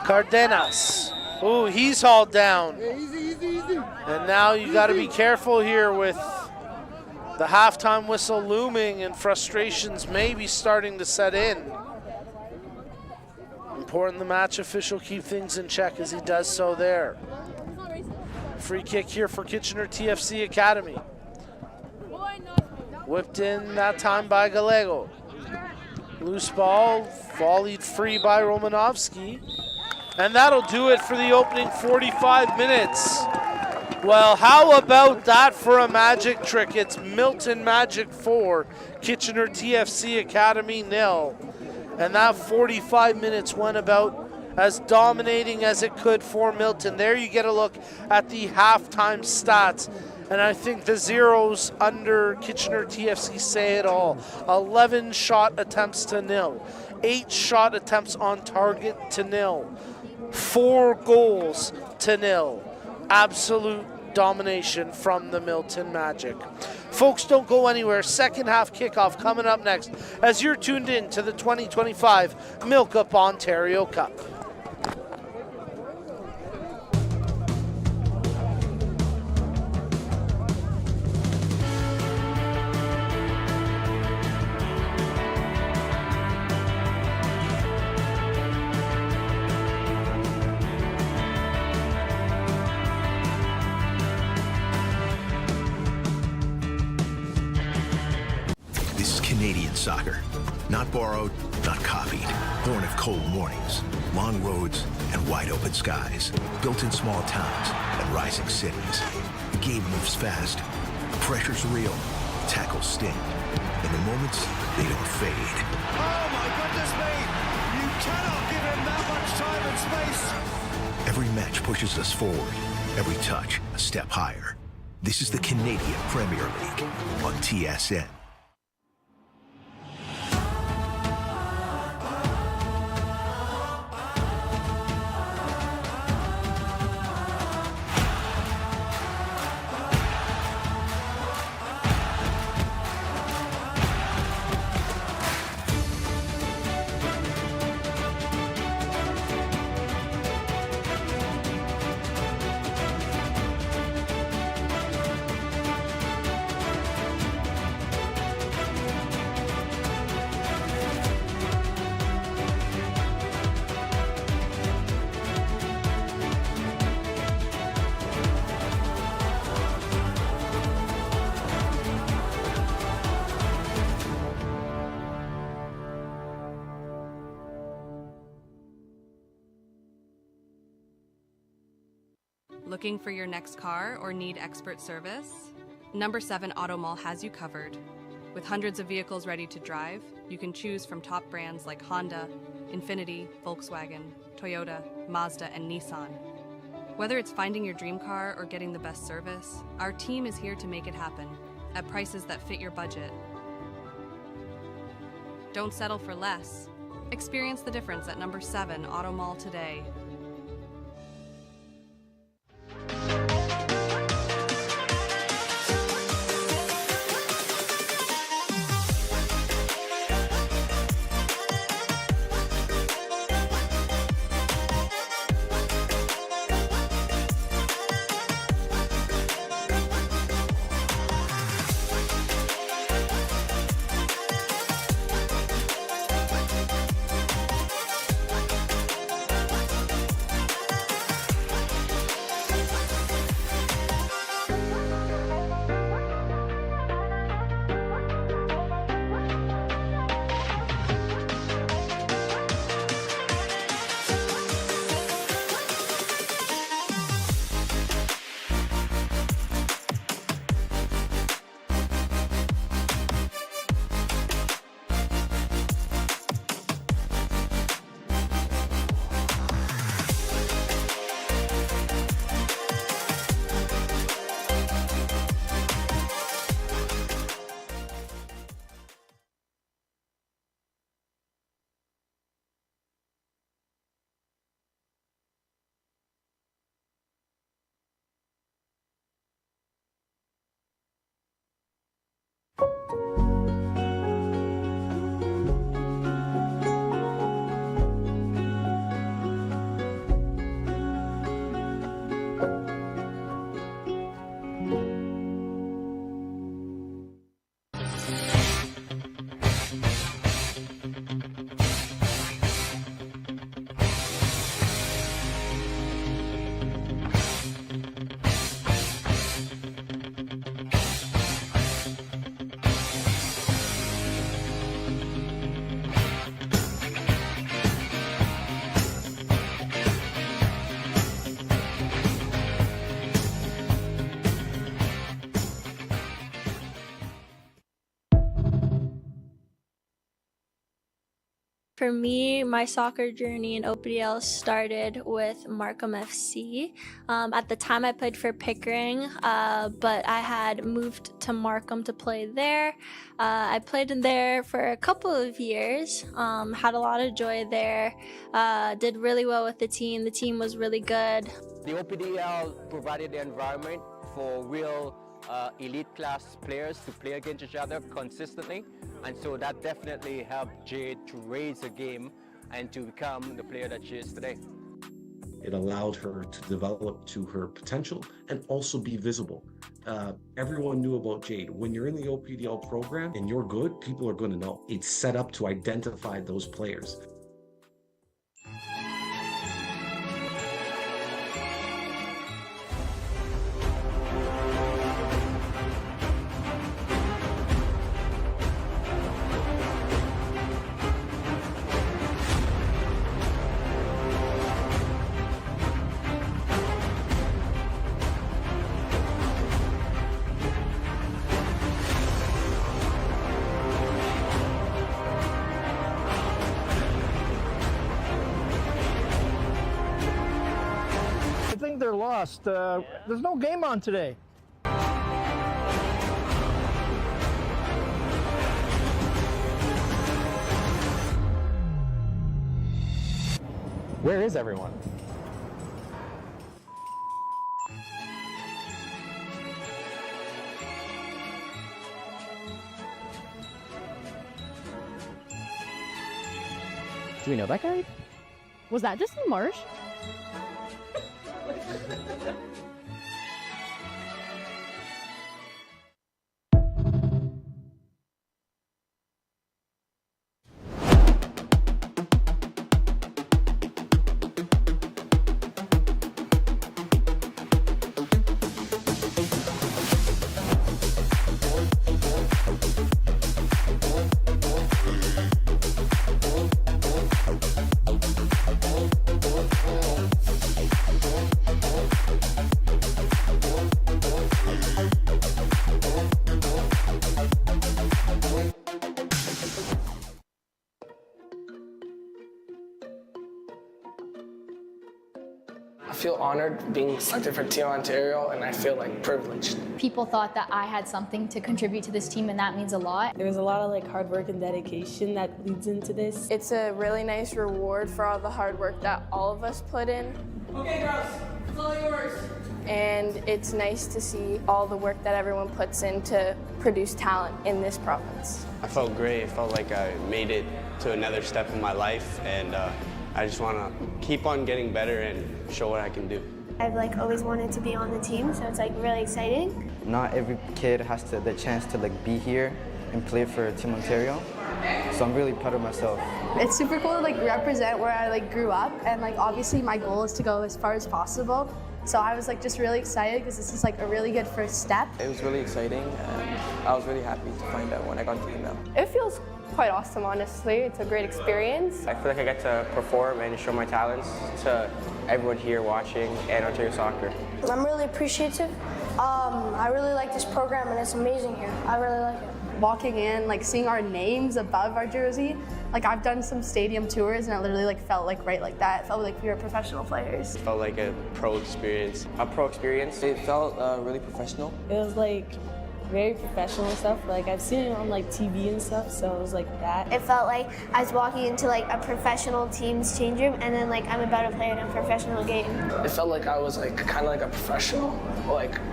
Cardenas. Ooh, he's hauled down. And now you got to be careful here with the halftime whistle looming and frustrations maybe starting to set in. Important the match official keep things in check as he does so there. Free kick here for Kitchener TFC Academy. Whipped in that time by Gallego. Loose ball, volleyed free by Romanovsky. And that'll do it for the opening 45 minutes. Well, how about that for a magic trick? It's Milton Magic 4, Kitchener TFC Academy 0. And that 45 minutes went about as dominating as it could for Milton. There you get a look at the halftime stats. And I think the zeros under Kitchener TFC say it all. 11 shot attempts to 0. 8 shot attempts on target to 0. 4 goals to 0. Absolute domination from the Milton Magic. Folks, don't go anywhere. Second half kickoff coming up next as you're tuned in to the 2025 MilkUP Ontario Cup. Canadian soccer. Not borrowed, not copied. Born of cold mornings, long roads, and wide open skies. Built in small towns and rising cities. The game moves fast. Pressure's real. Tackles sting. In the moments, they don't fade. Oh my goodness me! You cannot give him that much time and space. Every match pushes us forward. Every touch, a step higher. This is the Canadian Premier League on TSN. Looking for your next car or need expert service? Number 7 Auto Mall has you covered. With hundreds of vehicles ready to drive, you can choose from top brands like Honda, Infiniti, Volkswagen, Toyota, Mazda, and Nissan. Whether it's finding your dream car or getting the best service, our team is here to make it happen at prices that fit your budget. Don't settle for less. Experience the difference at Number 7 Auto Mall today. For me, my soccer journey in OPDL started with MilkUP FC. At the time I played for Pickering, but I had moved to Markham to play there. I played in there for a couple of years, had a lot of joy there, did really well with the team. The team was really good. The OPDL provided the environment for real elite class players to play against each other consistently, and so that definitely helped Jade to raise the game and to become the player that she is today. It allowed her to develop to her potential and also be visible. Everyone knew about Jade. When you're in the OPDL program and you're good, people are going to know. It's set up to identify those players. I think they're lost. There's no game on today. Where is everyone? Do we know that guy? Was that just in Marsh? I feel honored being selected for Team Ontario, and I feel like privileged. People thought that I had something to contribute to this team, and that means a lot. There's a lot of hard work and dedication that leads into this. It's a really nice reward for all the hard work that all of us put in. Okay, girls, it's all yours. And it's nice to see all the work that everyone puts in to produce talent in this province. I felt great. I felt like I made it to another step in my life, and I just want to keep on getting better and show what I can do. I've always wanted to be on the team, so it's really exciting. Not every kid has the chance to be here and play for Team Ontario, so I'm really proud of myself. It's super cool to represent where I grew up, and obviously my goal is to go as far as possible. So I was just really excited because this is a really good first step. It was really exciting, and I was really happy to find out when I got the email. It feels quite awesome, honestly. It's a great experience. I feel like I get to perform and show my talents to everyone here watching and Ontario Soccer. I'm really appreciative. I really like this program, and it's amazing here. I really like it. Walking in, seeing our names above our jersey, I've done some stadium tours, and it literally felt right like that. It felt like we were professional players. It felt like a pro experience. A pro experience. It felt really professional. It was very professional stuff. I've seen it on TV and stuff, so it was that. It felt like I was walking into a professional team's change room, and then I'm about to play in a professional game. It felt like I was kind of like a professional,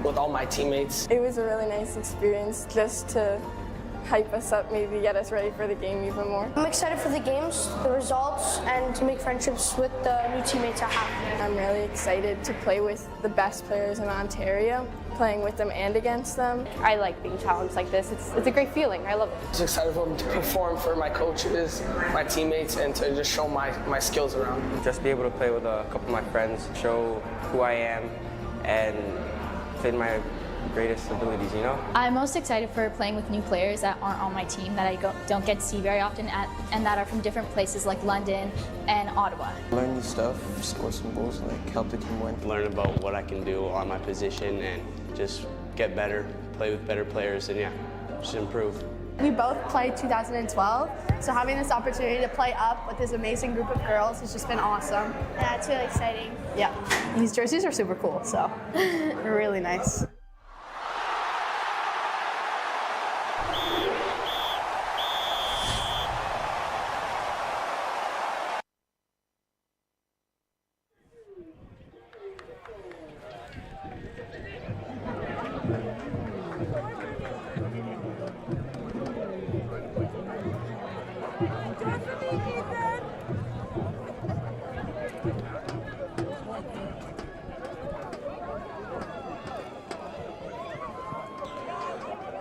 with all my teammates. It was a really nice experience just to hype us up, maybe get us ready for the game even more. I'm excited for the games, the results, and to make friendships with the new teammates I have. I'm really excited to play with the best players in Ontario, playing with them and against them. I like being challenged like this. It's a great feeling. I love it. I'm just excited to perform for my coaches, my teammates, and to just show my skills around. Just be able to play with a couple of my friends, show who I am, and play my greatest abilities, I'm most excited for playing with new players that aren't on my team, that I don't get to see very often, and that are from different places like London and Ottawa. Learn new stuff, score some goals, and help the team win. Learn about what I can do on my position and just get better, play with better players, and just improve. We both played 2012, so having this opportunity to play up with this amazing group of girls has just been awesome. Yeah, it's really exciting. Yeah, these jerseys are super cool, so they're really nice.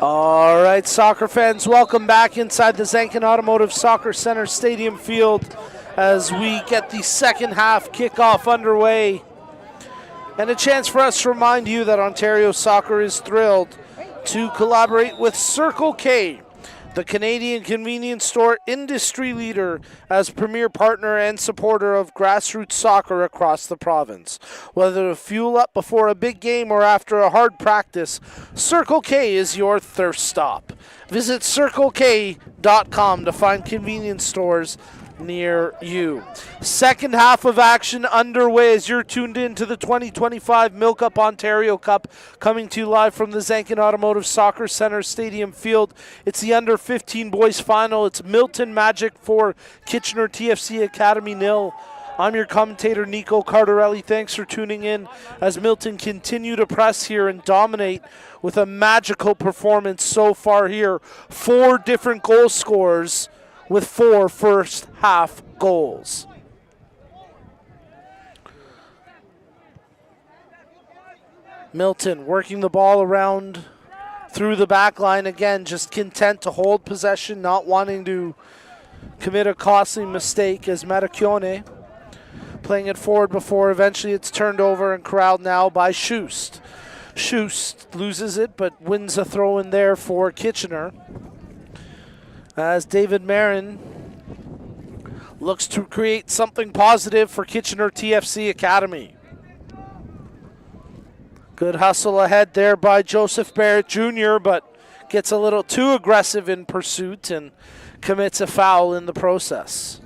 All right, soccer fans, welcome back inside the Zankin Automotive Soccer Center Stadium Field as we get the second half kickoff underway. And a chance for us to remind you that Ontario Soccer is thrilled to collaborate with Circle K, the Canadian convenience store industry leader, as premier partner and supporter of grassroots soccer across the province. Whether to fuel up before a big game or after a hard practice, Circle K is your thirst stop. Visit CircleK.com to find convenience stores near you. Second half of action underway as you're tuned in to the 2025 MilkUP Ontario Cup, coming to you live from the Zankin Automotive Soccer Center Stadium Field. It's the under 15 boys final. It's Milton Magic 4, Kitchener TFC Academy 0. I'm your commentator, Nico Cardarelli. Thanks for tuning in as Milton continue to press here and dominate with a magical performance so far here. 4 different goal scorers with 4 first half goals. Milton working the ball around through the back line again, just content to hold possession, not wanting to commit a costly mistake as Maracchione playing it forward before eventually it's turned over and corralled now by Schust. Schust loses it but wins a throw in there for Kitchener, as David Marin looks to create something positive for Kitchener TFC Academy. Good hustle ahead there by Joseph Barrett Jr., but gets a little too aggressive in pursuit and commits a foul in the process.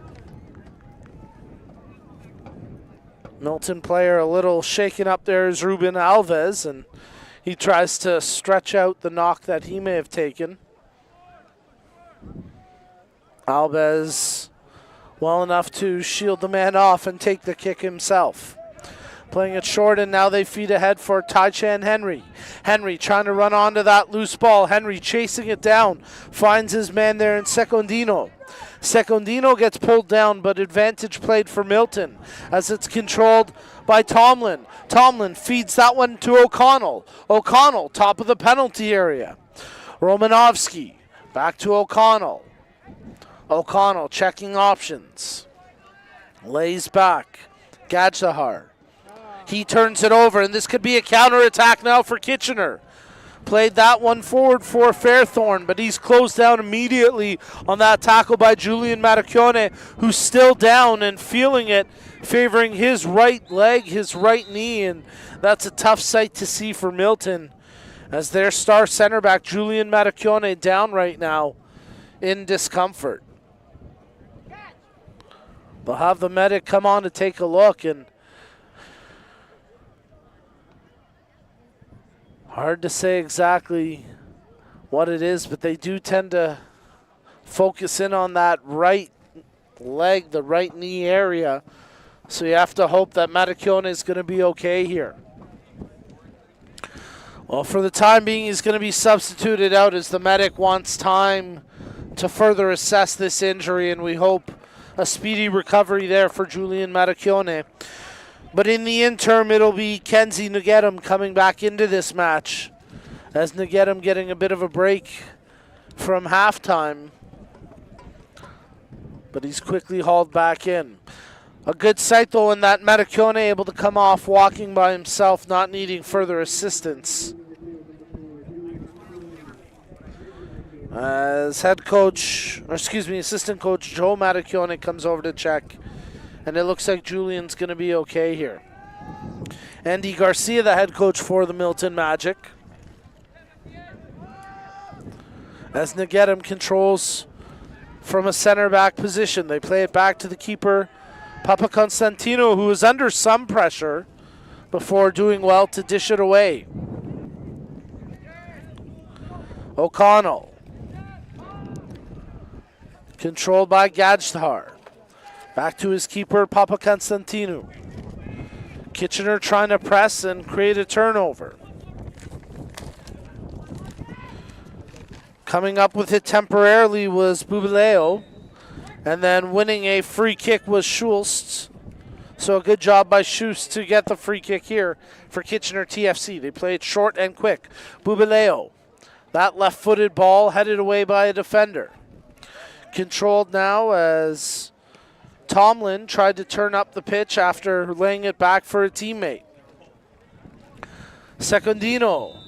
Milton player a little shaken up there is Ruben Alves, and he tries to stretch out the knock that he may have taken. Alves well enough to shield the man off and take the kick himself. Playing it short, and now they feed ahead for Taichan Henry. Henry trying to run onto that loose ball. Henry chasing it down. Finds his man there in Secondino. Secondino gets pulled down, but advantage played for Milton as it's controlled by Tomlin. Tomlin feeds that one to O'Connell. O'Connell, top of the penalty area. Romanovsky, back to O'Connell. O'Connell checking options. Lays back. Gadzahar. He turns it over, and this could be a counterattack now for Kitchener. Played that one forward for Fairthorn, but he's closed down immediately on that tackle by Julian Maracchione, who's still down and feeling it, favoring his right leg, his right knee, and that's a tough sight to see for Milton, as their star center back, Julian Maracchione, down right now in discomfort. They'll have the medic come on to take a look, and hard to say exactly what it is, but they do tend to focus in on that right leg, the right knee area. So you have to hope that Maracchione is going to be okay here. Well, for the time being, he's going to be substituted out as the medic wants time to further assess this injury, and we hope a speedy recovery there for Julian Maracchione. But in the interim, it'll be Kenzie Nuggetum coming back into this match, as Nuggetum getting a bit of a break from halftime, but he's quickly hauled back in. A good sight, though, in that Maracchione able to come off walking by himself, not needing further assistance. As assistant coach Joe Maracchione comes over to check, and it looks like Julian's going to be okay here. Andy Garcia, the head coach for the Milton Magic. As Nagedum controls from a center back position. They play it back to the keeper, Papa Constantino, who is under some pressure before doing well to dish it away. O'Connell. Controlled by Gajdar. Back to his keeper, Papa Constantino. Kitchener trying to press and create a turnover. Coming up with it temporarily was Bubaleo, and then winning a free kick was Schultz. So a good job by Schultz to get the free kick here for Kitchener TFC. They play it short and quick. Bubaleo, that left-footed ball headed away by a defender. Controlled now as Tomlin tried to turn up the pitch after laying it back for a teammate. Secondino.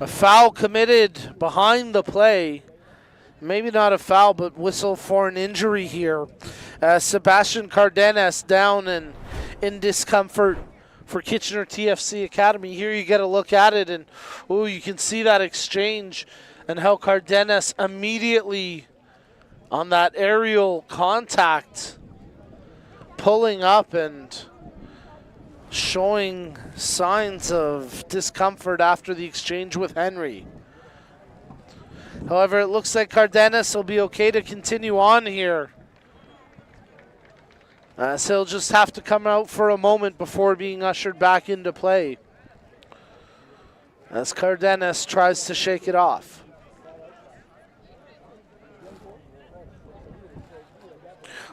A foul committed behind the play. Maybe not a foul, but whistle for an injury here. Sebastian Cardenas down and in discomfort for Kitchener TFC Academy. Here you get a look at it, and you can see that exchange and how Cardenas immediately on that aerial contact pulling up and showing signs of discomfort after the exchange with Henry. However, it looks like Cardenas will be okay to continue on here. So he'll just have to come out for a moment before being ushered back into play, as Cardenas tries to shake it off.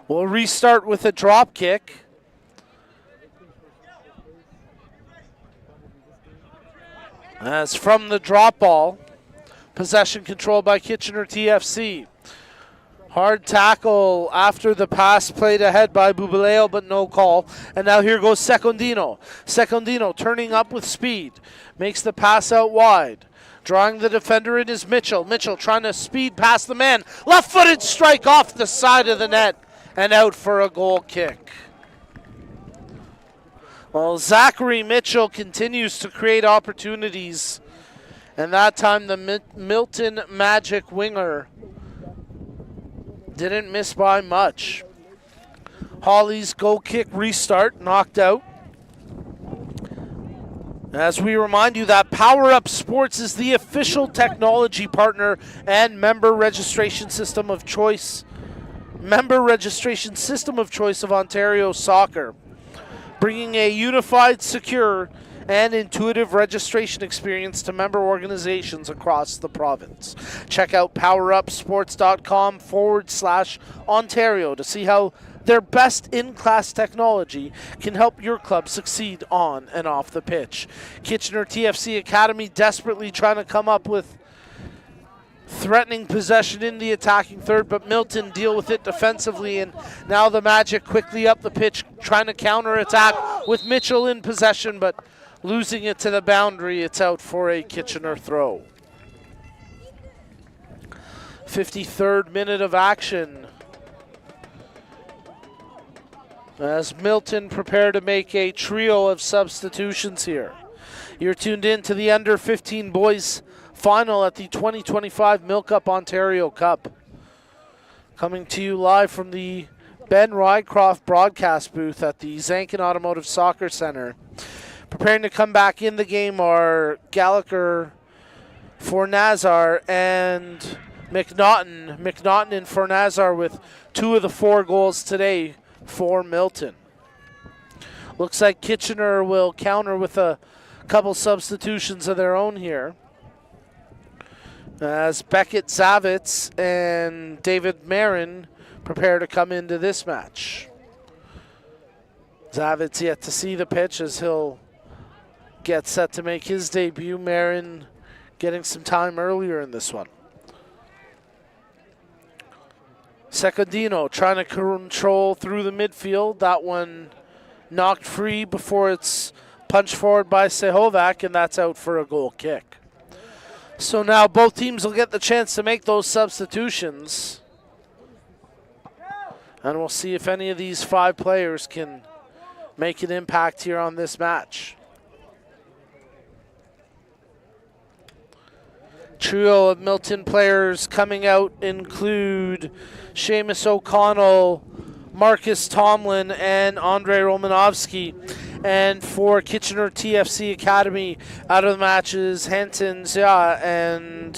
We'll restart with a drop kick. As from the drop ball, possession controlled by Kitchener TFC. Hard tackle after the pass played ahead by Bubaleo, but no call. And now here goes Secondino. Secondino turning up with speed. Makes the pass out wide. Drawing the defender in is Mitchell. Mitchell trying to speed past the man. Left-footed strike off the side of the net and out for a goal kick. Well, Zachary Mitchell continues to create opportunities, and that time the Milton Magic winger didn't miss by much. Hawley's goal kick restart, knocked out. As we remind you that PowerUp Sports is the official technology partner and member registration system of choice of Ontario Soccer, bringing a unified, secure, and intuitive registration experience to member organizations across the province. Check out powerupsports.com/Ontario to see how their best in-class technology can help your club succeed on and off the pitch. Kitchener TFC Academy desperately trying to come up with threatening possession in the attacking third, but Milton deal with it defensively, and now the Magic quickly up the pitch trying to counter-attack with Mitchell in possession, but losing it to the boundary. It's out for a Kitchener throw. 53rd minute of action as Milton prepare to make a trio of substitutions here. You're tuned in to the Under 15 Boys Final at the 2025 MilkUP Ontario Cup. Coming to you live from the Ben Rycroft broadcast booth at the Zankin Automotive Soccer Center. Preparing to come back in the game are Gallagher, Fornazar, and McNaughton. McNaughton and Fornazar with 2 of the 4 goals today for Milton. Looks like Kitchener will counter with a couple substitutions of their own here, as Beckett Zavitz and David Marin prepare to come into this match. Zavitz yet to see the pitch as he'll get set to make his debut. Marin getting some time earlier in this one. Secondino trying to control through the midfield. That one knocked free before it's punched forward by Sehovac, and that's out for a goal kick. So now both teams will get the chance to make those substitutions. And we'll see if any of these 5 players can make an impact here on this match. Trio of Milton players coming out include Seamus O'Connell, Marcus Tomlin, and Andrei Romanovsky. And for Kitchener TFC Academy, out of the matches, Hansen Zia and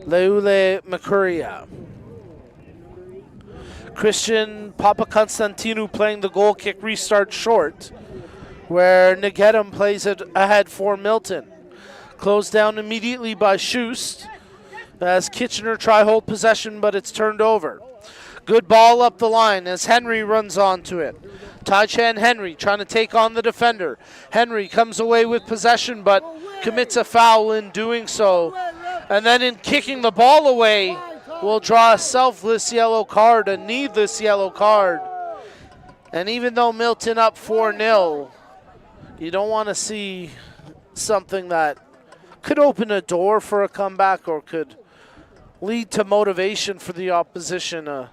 Leule Makuria. Christian Papakonstantinou playing the goal kick restart short, where Negedem plays it ahead for Milton. Closed down immediately by Schust as Kitchener try hold possession, but it's turned over. Good ball up the line as Henry runs onto it. Tai-Chan Henry trying to take on the defender. Henry comes away with possession but commits a foul in doing so. And then in kicking the ball away will draw a selfless yellow card, a needless yellow card. And even though Milton up 4-0, you don't want to see something that could open a door for a comeback or could lead to motivation for the opposition. A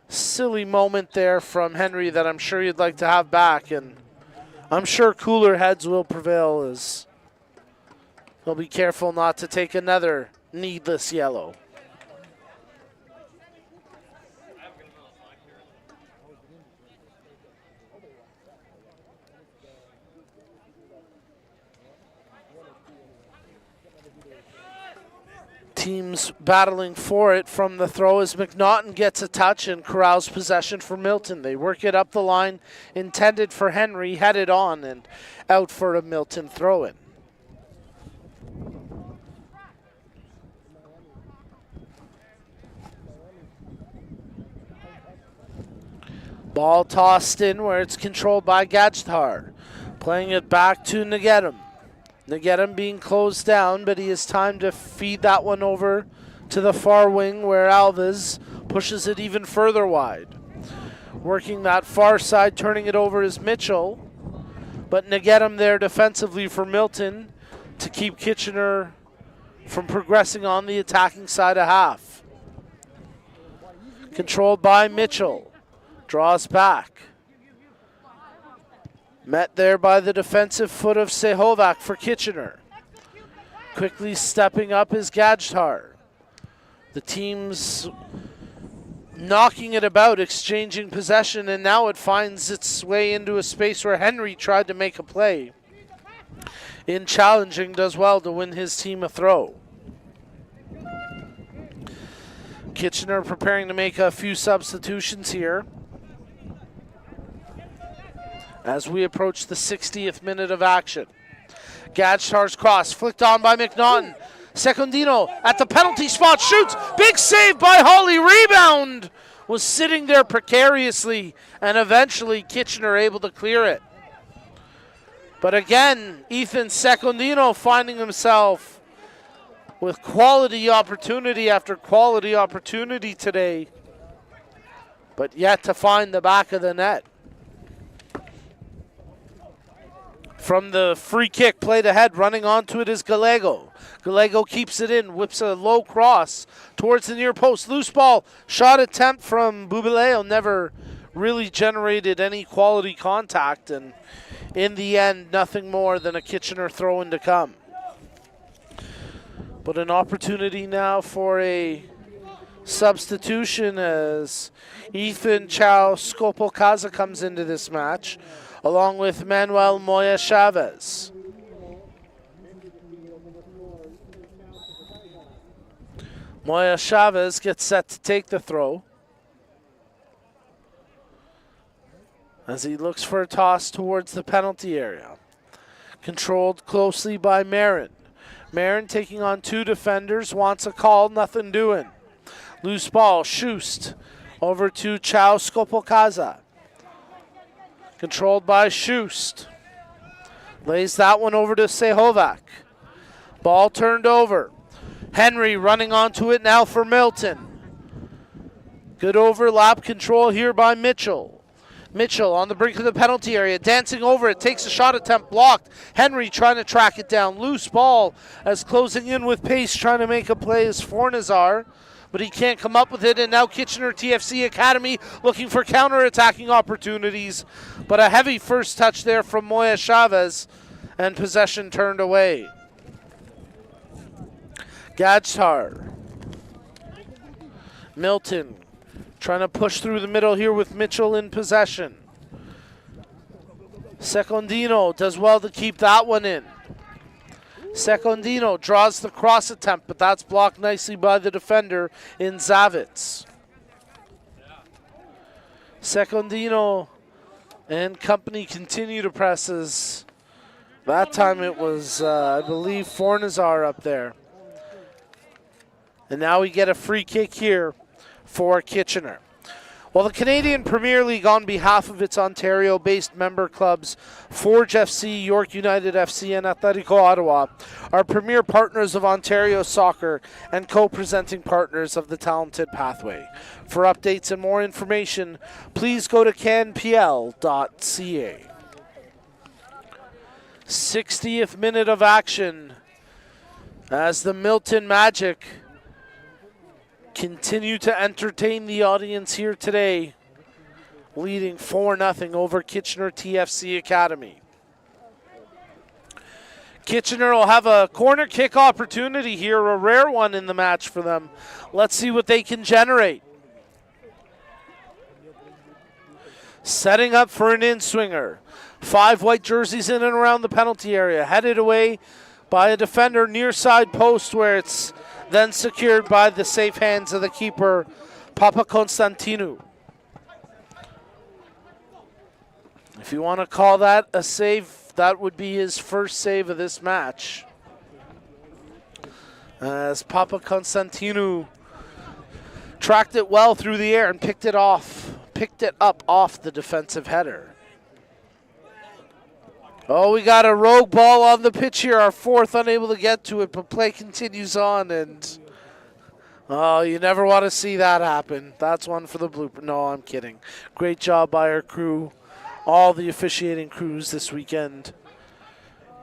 silly moment there from Henry that I'm sure you'd like to have back, and I'm sure cooler heads will prevail as he'll be careful not to take another needless yellow. Teams battling for it from the throw as McNaughton gets a touch and corrals possession for Milton. They work it up the line, intended for Henry, headed on and out for a Milton throw-in. Ball tossed in where it's controlled by Gajdar. Playing it back to Negedem. Negedem being closed down, but he has time to feed that one over to the far wing where Alves pushes it even further wide. Working that far side, turning it over is Mitchell, but Negedem there defensively for Milton to keep Kitchener from progressing on the attacking side of half. Controlled by Mitchell, draws back. Met there by the defensive foot of Sehovac for Kitchener. Quickly stepping up is Gajdar. The team's knocking it about, exchanging possession, and now it finds its way into a space where Henry tried to make a play. In challenging, does well to win his team a throw. Kitchener preparing to make a few substitutions here as we approach the 60th minute of action. Gajdar's cross flicked on by McNaughton. Secondino at the penalty spot, shoots. Big save by Hawley. Rebound was sitting there precariously, and eventually Kitchener able to clear it. But again, Ethan Secondino finding himself with quality opportunity after quality opportunity today, but yet to find the back of the net. From the free kick, played ahead, running onto it is Gallego. Gallego keeps it in, whips a low cross towards the near post. Loose ball, shot attempt from Bubileo, never really generated any quality contact, and in the end, nothing more than a Kitchener throw-in to come. But an opportunity now for a substitution as Ethan Chow Skopolkaza comes into this match, along with Manuel Moya Chavez. Moya Chavez gets set to take the throw as he looks for a toss towards the penalty area. Controlled closely by Marin. Marin taking on two defenders, wants a call, nothing doing. Loose ball, Schust over to Chow Skopolkaza. Controlled by Schust. Lays that one over to Sehovac. Ball turned over. Henry running onto it now for Milton. Good overlap control here by Mitchell. Mitchell on the brink of the penalty area, dancing over it, takes a shot attempt, blocked. Henry trying to track it down. Loose ball as closing in with pace, trying to make a play is Fornazar, but he can't come up with it, and now Kitchener TFC Academy looking for counter-attacking opportunities, but a heavy first touch there from Moya Chavez, and possession turned away. Gajtar. Milton trying to push through the middle here with Mitchell in possession. Secondino does well to keep that one in. Secondino draws the cross attempt, but that's blocked nicely by the defender in Zavitz. Secondino and company continue to press as that time it was, I believe, Fornazar up there. And now we get a free kick here for Kitchener. Well, the Canadian Premier League, on behalf of its Ontario-based member clubs, Forge FC, York United FC, and Atletico Ottawa, are premier partners of Ontario soccer and co-presenting partners of the Talented Pathway. For updates and more information, please go to canpl.ca. 60th minute of action as the Milton Magic continue to entertain the audience here today, leading 4-0 over Kitchener TFC Academy. Kitchener will have a corner kick opportunity here, a rare one in the match for them. Let's see what they can generate. Setting up for an in-swinger. 5 white jerseys in and around the penalty area, headed away by a defender near side post where it's then secured by the safe hands of the keeper, Papa Constantinou. If you want to call that a save, that would be his first save of this match. As Papa Constantinou tracked it well through the air and picked it up off the defensive header. Oh, we got a rogue ball on the pitch here. Our fourth unable to get to it, but play continues on. And, oh, you never want to see that happen. That's one for the blooper. No, I'm kidding. Great job by our crew, all the officiating crews this weekend.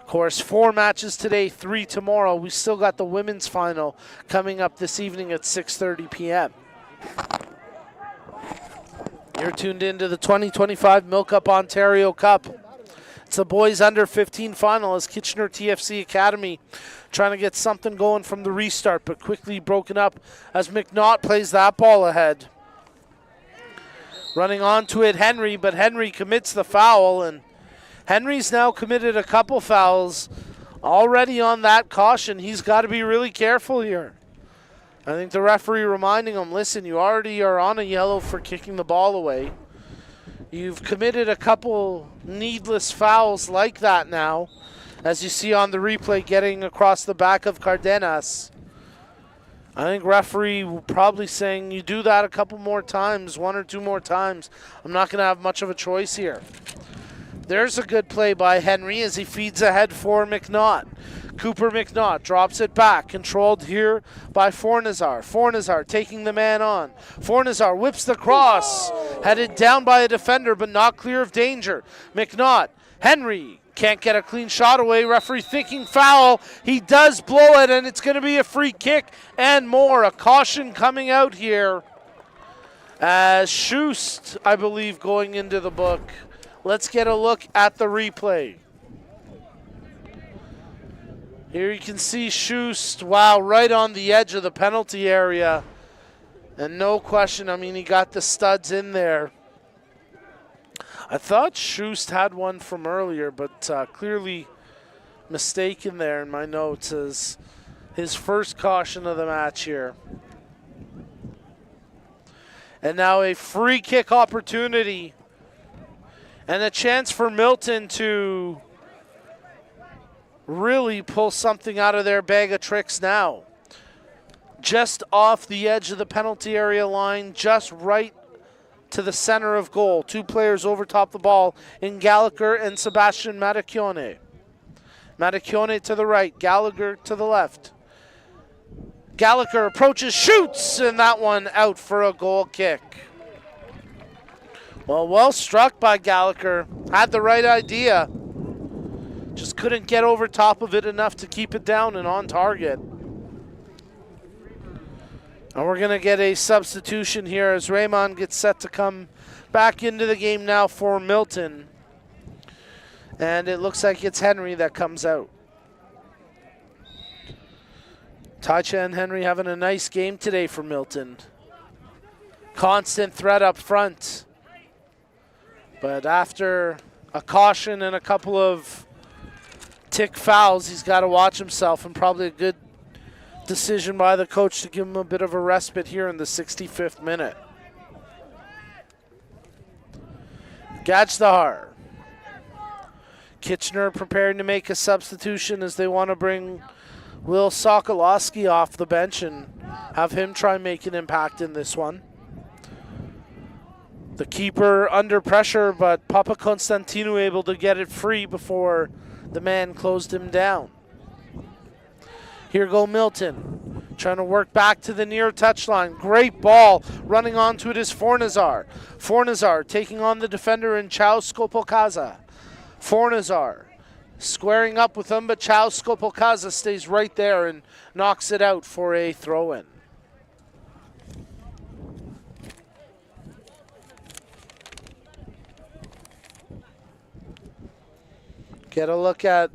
Of course, 4 matches today, 3 tomorrow. We still got the women's final coming up this evening at 6:30 p.m. You're tuned into the 2025 MilkUP Ontario Cup. It's the boys under 15 final as Kitchener TFC Academy trying to get something going from the restart, but quickly broken up as McNaught plays that ball ahead. Running onto it, Henry, but Henry commits the foul, and Henry's now committed a couple fouls already on that caution. He's got to be really careful here. I think the referee reminding him, listen, you already are on a yellow for kicking the ball away. You've committed a couple needless fouls like that now, as you see on the replay getting across the back of Cardenas. I think referee probably saying you do that a couple more times, 1 or 2 more times. I'm not going to have much of a choice here. There's a good play by Henry as he feeds ahead for McNaught. Cooper McNaught drops it back, controlled here by Fornazar. Fornazar taking the man on. Fornazar whips the cross, headed down by a defender but not clear of danger. McNaught, Henry can't get a clean shot away. Referee thinking foul. He does blow it, and it's going to be a free kick and more. A caution coming out here as Schust, I believe, going into the book. Let's get a look at the replay. Here you can see Schust, wow, right on the edge of the penalty area. And no question, I mean, he got the studs in there. I thought Schust had one from earlier, but clearly mistaken there in my notes as his first caution of the match here. And now a free kick opportunity and a chance for Milton to really pull something out of their bag of tricks now. Just off the edge of the penalty area line, just right to the center of goal. 2 players over top the ball in Gallagher and Sebastian Matacchione. Matacchione to the right, Gallagher to the left. Gallagher approaches, shoots, and that one out for a goal kick. Well struck by Gallagher. Had the right idea. Just couldn't get over top of it enough to keep it down and on target. And we're going to get a substitution here as Raymond gets set to come back into the game now for Milton. And it looks like it's Henry that comes out. Taicha and Henry having a nice game today for Milton. Constant threat up front. But after a caution and a couple of tick fouls, he's got to watch himself, and probably a good decision by the coach to give him a bit of a respite here in the 65th minute. Gajdahar. Kitchener preparing to make a substitution as they want to bring Will Sokolowski off the bench and have him try and make an impact in this one. The keeper under pressure, but Papa Constantinu able to get it free before the man closed him down. Here go Milton, trying to work back to the near touchline. Great ball, running onto it is Fornazar. Fornazar taking on the defender in Chao Skopokaza. Fornazar squaring up with him, but Chao Skopokaza stays right there and knocks it out for a throw-in. Get a look at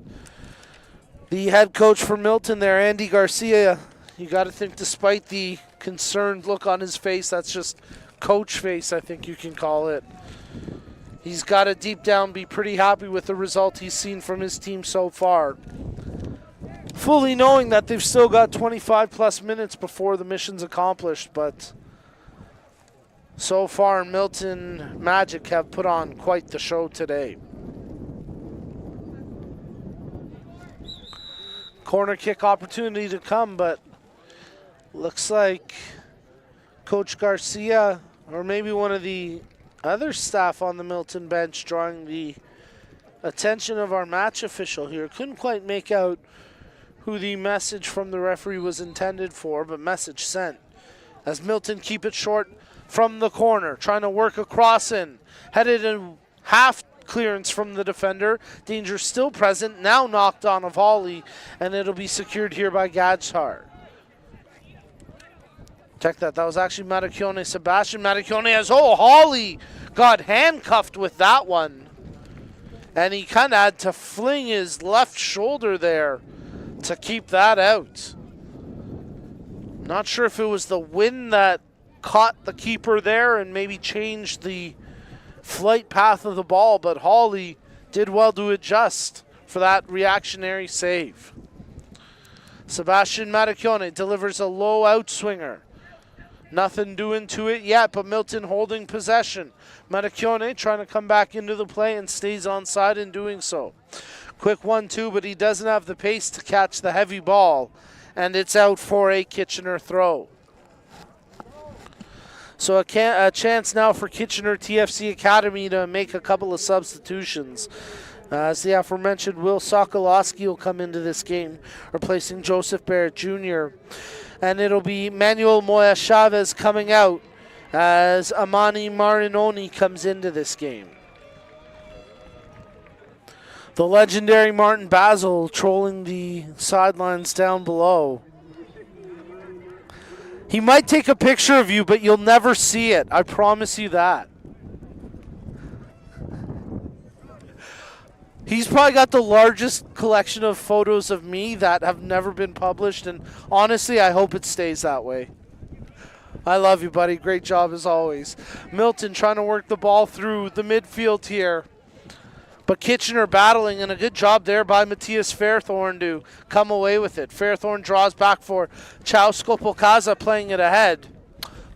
the head coach for Milton there, Andy Garcia. You got to think, despite the concerned look on his face, that's just coach face, I think you can call it. He's got to deep down be pretty happy with the result he's seen from his team so far. Fully knowing that they've still got 25 plus minutes before the mission's accomplished, but so far Milton Magic have put on quite the show today. Corner kick opportunity to come, but looks like Coach Garcia, or maybe one of the other staff on the Milton bench, drawing the attention of our match official here. Couldn't quite make out who the message from the referee was intended for, but message sent. As Milton keep it short from the corner, trying to work across in, headed in half clearance from the defender. Danger still present, now knocked on a volley, and it'll be secured here by Gajdahar. Check that, that was actually Maracchione. Sebastian Maracchione as, Hawley got handcuffed with that one. And he kind of had to fling his left shoulder there to keep that out. Not sure if it was the wind that caught the keeper there and maybe changed the flight path of the ball, but Hawley did well to adjust for that reactionary save. Sebastian Maracchione delivers a low outswinger. Nothing doing to it yet, but Milton holding possession. Maracchione trying to come back into the play and stays onside in doing so. Quick 1-2, but he doesn't have the pace to catch the heavy ball, and it's out for a Kitchener throw. So a chance now for Kitchener TFC Academy to make a couple of substitutions. As the aforementioned Will Sokolowski will come into this game, replacing Joseph Barrett Jr. And it'll be Manuel Moya Chavez coming out as Amani Marinoni comes into this game. The legendary Martin Basil trolling the sidelines down below. He might take a picture of you, but you'll never see it. I promise you that. He's probably got the largest collection of photos of me that have never been published, and honestly, I hope it stays that way. I love you, buddy. Great job as always. Milton trying to work the ball through the midfield here. But Kitchener battling, and a good job there by Matthias Fairthorn to come away with it. Fairthorn draws back for Chao Skopokaza playing it ahead.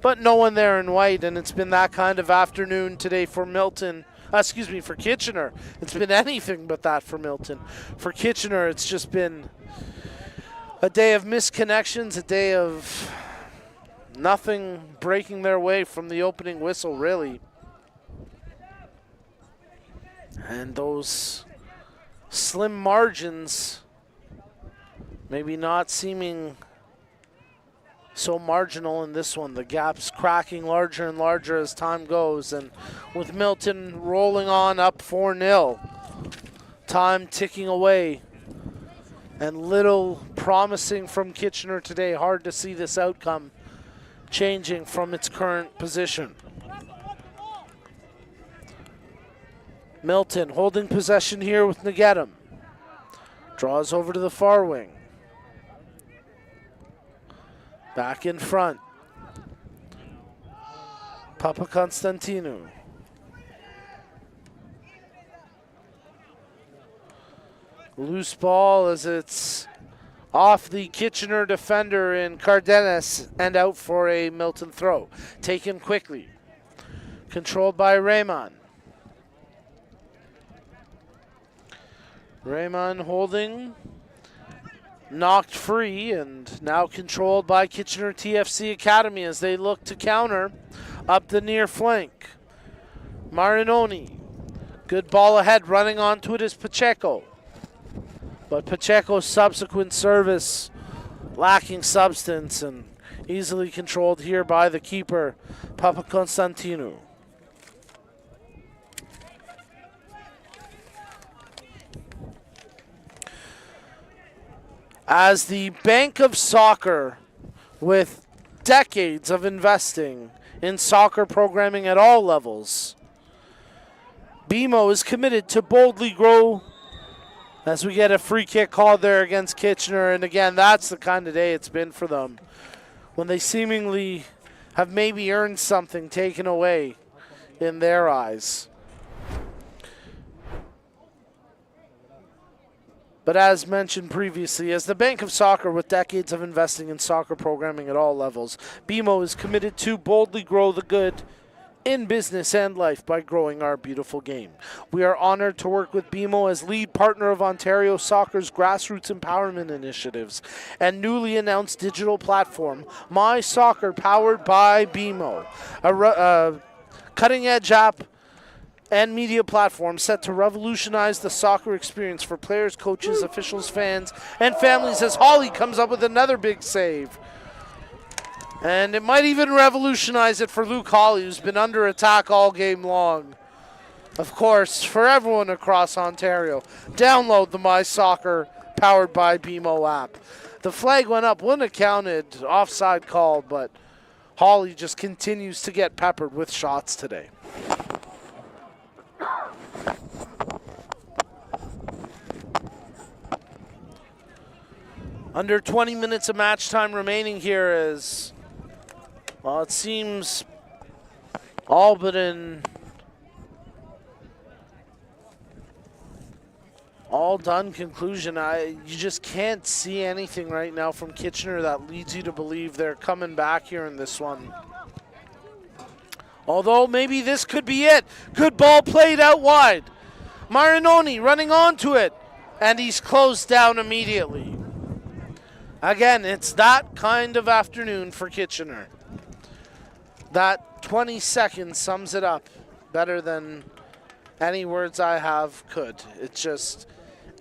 But no one there in white, and it's been that kind of afternoon today for Milton. For Kitchener. It's been anything but that for Milton. For Kitchener, it's just been a day of misconnections, a day of nothing breaking their way from the opening whistle, really. And those slim margins maybe not seeming so marginal in this one. The gap's cracking larger and larger as time goes, and with Milton rolling on up 4-0, time ticking away, and little promising from Kitchener today. Hard to see this outcome changing from its current position. Milton holding possession here with Ngetum. Draws over to the far wing. Back in front. Papakonstantinou. Loose ball as it's off the Kitchener defender in Cardenas and out for a Milton throw. Taken quickly. Controlled by Raymond. Raymond holding. Knocked free and now controlled by Kitchener TFC Academy as they look to counter up the near flank. Marinoni. Good ball ahead. Running onto it is Pacheco. But Pacheco's subsequent service lacking substance and easily controlled here by the keeper, Papakonstantinou. As the Bank of Soccer, with decades of investing in soccer programming at all levels, BMO is committed to boldly grow as we get a free kick called there against Kitchener. And again, that's the kind of day it's been for them, when they seemingly have maybe earned something taken away in their eyes. But as mentioned previously, as the Bank of Soccer with decades of investing in soccer programming at all levels, BMO is committed to boldly grow the good in business and life by growing our beautiful game. We are honored to work with BMO as lead partner of Ontario Soccer's grassroots empowerment initiatives and newly announced digital platform, My Soccer, powered by BMO, a cutting-edge app and media platform set to revolutionize the soccer experience for players, coaches, officials, fans, and families as Holly comes up with another big save. And it might even revolutionize it for Luke Holly, who's been under attack all game long. Of course, for everyone across Ontario, download the My Soccer powered by BMO app. The flag went up, wouldn't have counted, offside call, but Holly just continues to get peppered with shots today. Under 20 minutes of match time remaining here as, well, it seems all but an all done conclusion. You just can't see anything right now from Kitchener that leads you to believe they're coming back here in this one. Although maybe this could be it. Good ball played out wide. Marinoni running onto it, and he's closed down immediately. Again, it's that kind of afternoon for Kitchener. That 20 seconds sums it up better than any words I have could. It's just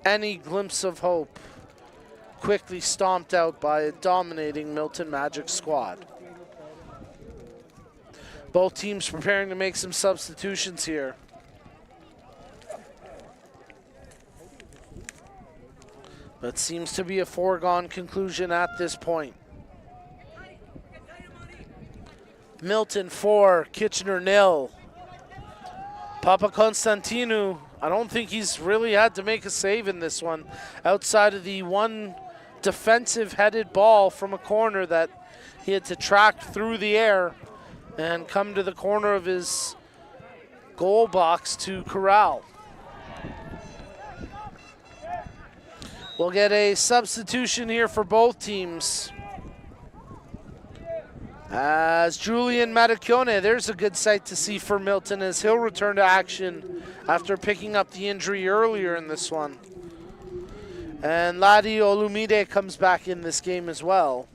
any glimpse of hope quickly stomped out by a dominating Milton Magic squad. Both teams preparing to make some substitutions here. But seems to be a foregone conclusion at this point. Milton 4, Kitchener 0. Papakonstantinou, I don't think he's really had to make a save in this one, outside of the one defensive headed ball from a corner that he had to track through the air and come to the corner of his goal box to corral. We'll get a substitution here for both teams. As Julian Matacchione, there's a good sight to see for Milton as he'll return to action after picking up the injury earlier in this one. And Ladi Olumide comes back in this game as well.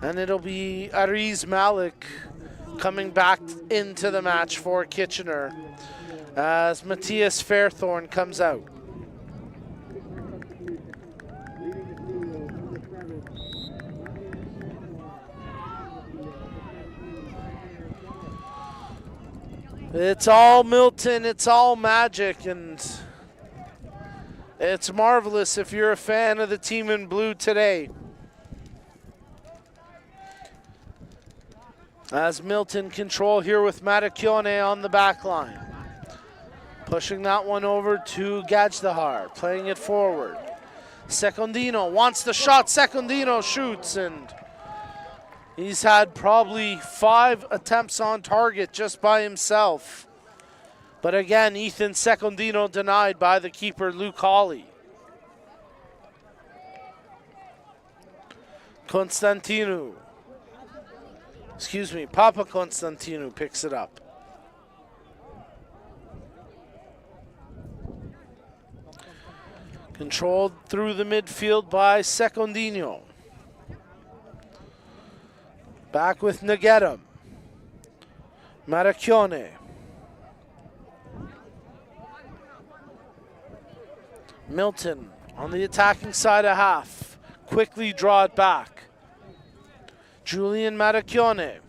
And it'll be Ariz Malik coming back into the match for Kitchener as Matthias Fairthorn comes out. It's all Milton, it's all magic, and it's marvelous if you're a fan of the team in blue today. As Milton control here with Matacchione on the back line. Pushing that one over to Gajdahar, playing it forward. Secondino wants the shot, Secondino shoots, and He's had probably 5 attempts on target just by himself. But again, Ethan Secondino denied by the keeper, Luke Hawley. Papa Constantinu picks it up. Controlled through the midfield by Secondino. Back with Negedam. Maracchione. Milton on the attacking side of half. Quickly draw it back. Julian Maracchione.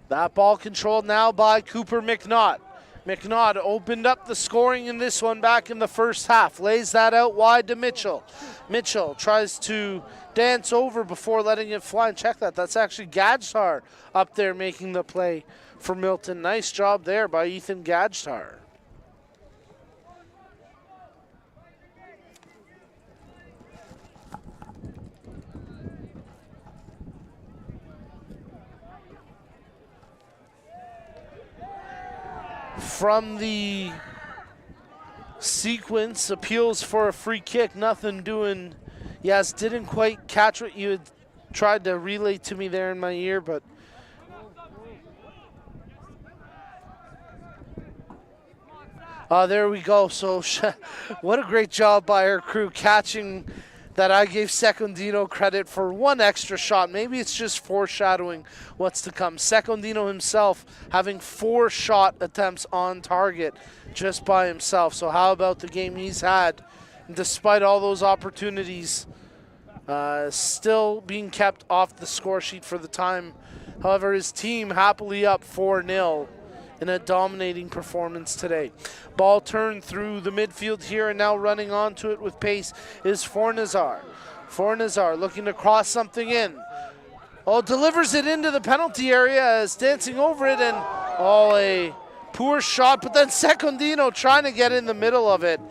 That ball controlled now by Cooper McNaught. McNaught opened up the scoring in this one back in the first half. Lays that out wide to Mitchell. Mitchell tries to dance over before letting it fly. And check that. That's actually Gadstar up there making the play for Milton. Nice job there by Ethan Gadstar. From the sequence, appeals for a free kick, nothing doing. Yes, didn't quite catch what you had tried to relay to me there in my ear, but there we go. So what a great job by our crew catching that. I gave Secondino credit for 1 extra shot. Maybe it's just foreshadowing what's to come. Secondino himself having 4 shot attempts on target just by himself. So how about the game he's had? And despite all those opportunities, still being kept off the score sheet for the time. However, his team happily up 4-0 in a dominating performance today. Ball turned through the midfield here, and now running onto it with pace is Fornazar. Fornazar looking to cross something in. Oh, delivers it into the penalty area as dancing over it, and a poor shot, but then Secondino trying to get in the middle of it.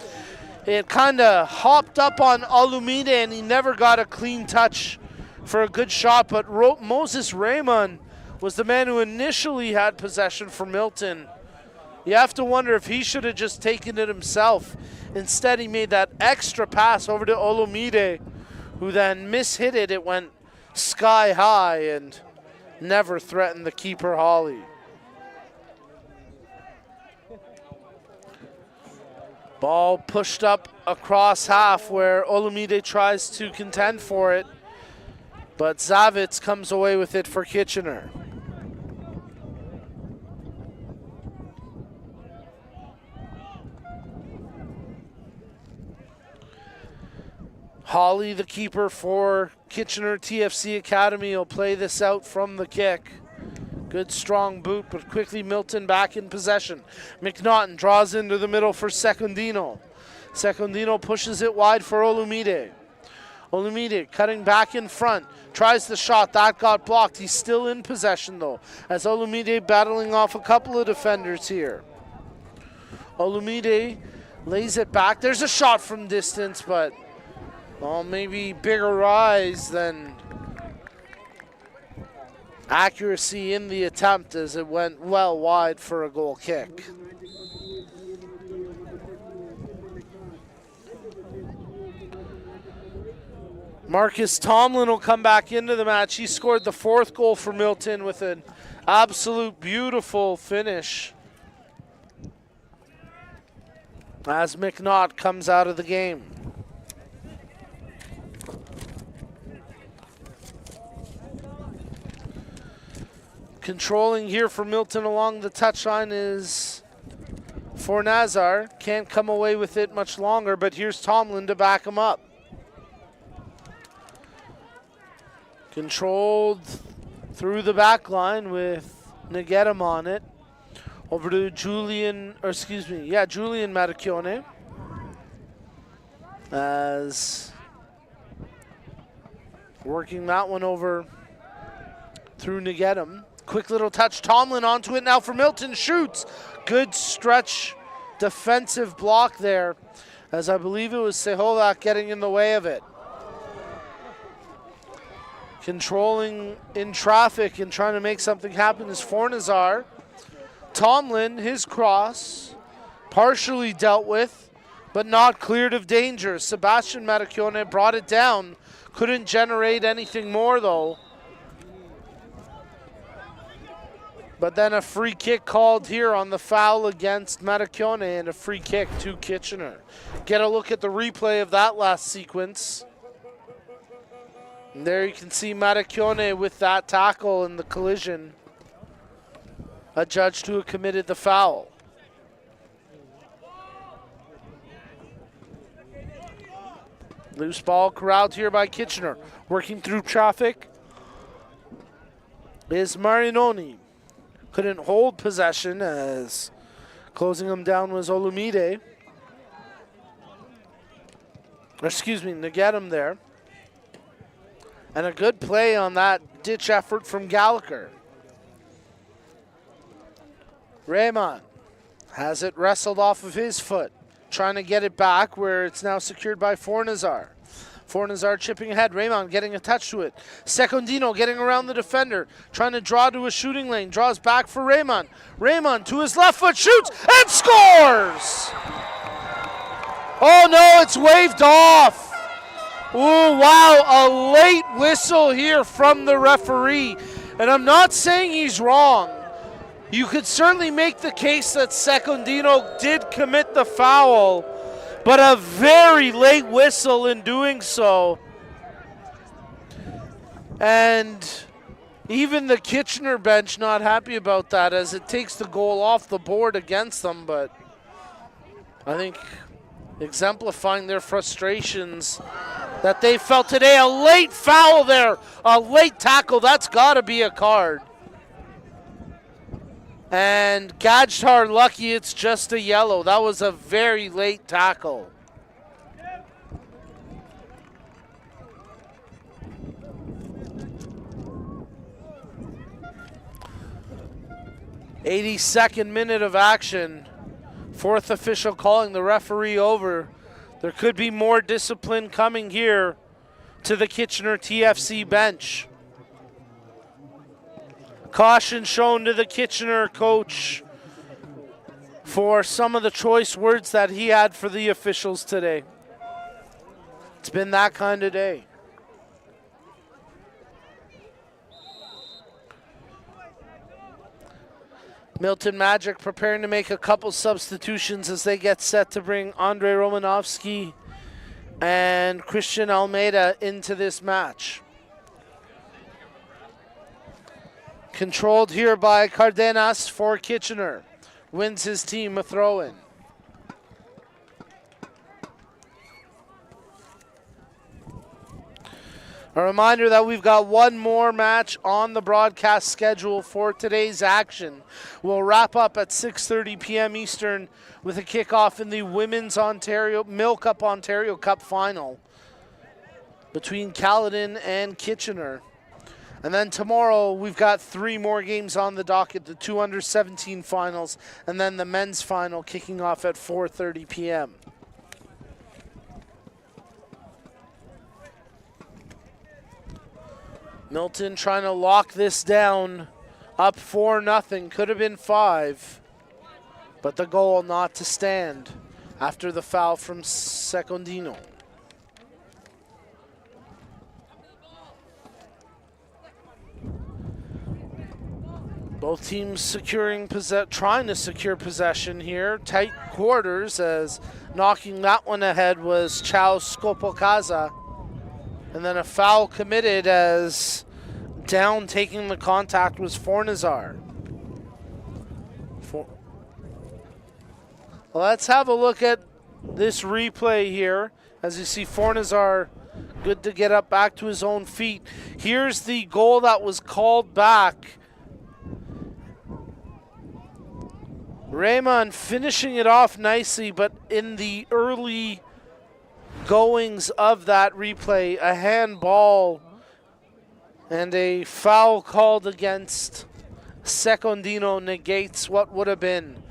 It kind of hopped up on Olumide, and he never got a clean touch for a good shot, but Moses Raymond was the man who initially had possession for Milton. You have to wonder if he should have just taken it himself. Instead, he made that extra pass over to Olumide, who then mishit it. It went sky high and never threatened the keeper, Hawley. Ball pushed up across half where Olumide tries to contend for it, but Zavitz comes away with it for Kitchener. Hawley, the keeper for Kitchener TFC Academy, will play this out from the kick. Good strong boot, but quickly Milton back in possession. McNaughton draws into the middle for Secondino. Secondino pushes it wide for Olumide. Olumide cutting back in front, tries the shot, that got blocked. He's still in possession though, as Olumide battling off a couple of defenders here. Olumide lays it back. There's a shot from distance, but maybe bigger rise than accuracy in the attempt, as it went well wide for a goal kick. Marcus Tomlin will come back into the match. He scored the 4th goal for Milton with an absolute beautiful finish as McNaught comes out of the game. Controlling here for Milton along the touchline is Fornazar. Can't come away with it much longer, but here's Tomlin to back him up. Controlled through the back line with Negedam on it. Over to Julian Maracchione. As working that one over through Negedam. Quick little touch, Tomlin onto it now for Milton, shoots. Good stretch defensive block there, as I believe it was Seholak getting in the way of it. Controlling in traffic and trying to make something happen is Fornazar. Tomlin, his cross, partially dealt with, but not cleared of danger. Sebastian Maracchione brought it down. Couldn't generate anything more, though. But then a free kick called here on the foul against Maracchione and a free kick to Kitchener. Get a look at the replay of that last sequence. And there you can see Maracchione with that tackle and the collision. Adjudged to have committed the foul. Loose ball corralled here by Kitchener. Working through traffic is Marinoni. Couldn't hold possession as closing him down was Olumide. Excuse me, Ngetum there. And a good play on that ditch effort from Gallagher. Raymond has it wrestled off of his foot. Trying to get it back where it's now secured by Fornazar. Fornazar chipping ahead. Raymond getting a touch to it. Secondino getting around the defender. Trying to draw to a shooting lane. Draws back for Raymond. Raymond to his left foot. Shoots and scores! Oh no, it's waved off. Oh, wow, a late whistle here from the referee. And I'm not saying he's wrong. You could certainly make the case that Secondino did commit the foul, but a very late whistle in doing so. And even the Kitchener bench not happy about that as it takes the goal off the board against them, but I think exemplifying their frustrations that they felt today. A late foul there, a late tackle, that's got to be a card. And Gajtar lucky it's just a yellow. That was a very late tackle. '82nd minute of action. Fourth official calling the referee over. There could be more discipline coming here to the Kitchener TFC bench. Caution shown to the Kitchener coach for some of the choice words that he had for the officials today. It's been that kind of day. Milton Magic preparing to make a couple substitutions as they get set to bring Andrei Romanovsky and Christian Almeida into this match. Controlled here by Cardenas for Kitchener. Wins his team a throw-in. A reminder that we've got one more match on the broadcast schedule for today's action. We'll wrap up at 6:30 p.m. Eastern with a kickoff in the Women's MilkUP Ontario Cup Final between Caledon and Kitchener. And then tomorrow we've got 3 more games on the docket, the 2 under-17 finals, and then the men's final kicking off at 4:30 p.m. Milton trying to lock this down, up 4-0, could have been 5, but the goal not to stand after the foul from Secondino. Both teams trying to secure possession here. Tight quarters as knocking that one ahead was Chao Skopokaza. And then a foul committed as down taking the contact was Fornazar. Let's have a look at this replay here. As you see Fornazar good to get up back to his own feet. Here's the goal that was called back. Raymond finishing it off nicely, but in the early goings of that replay, a handball and a foul called against Secondino negates what would have been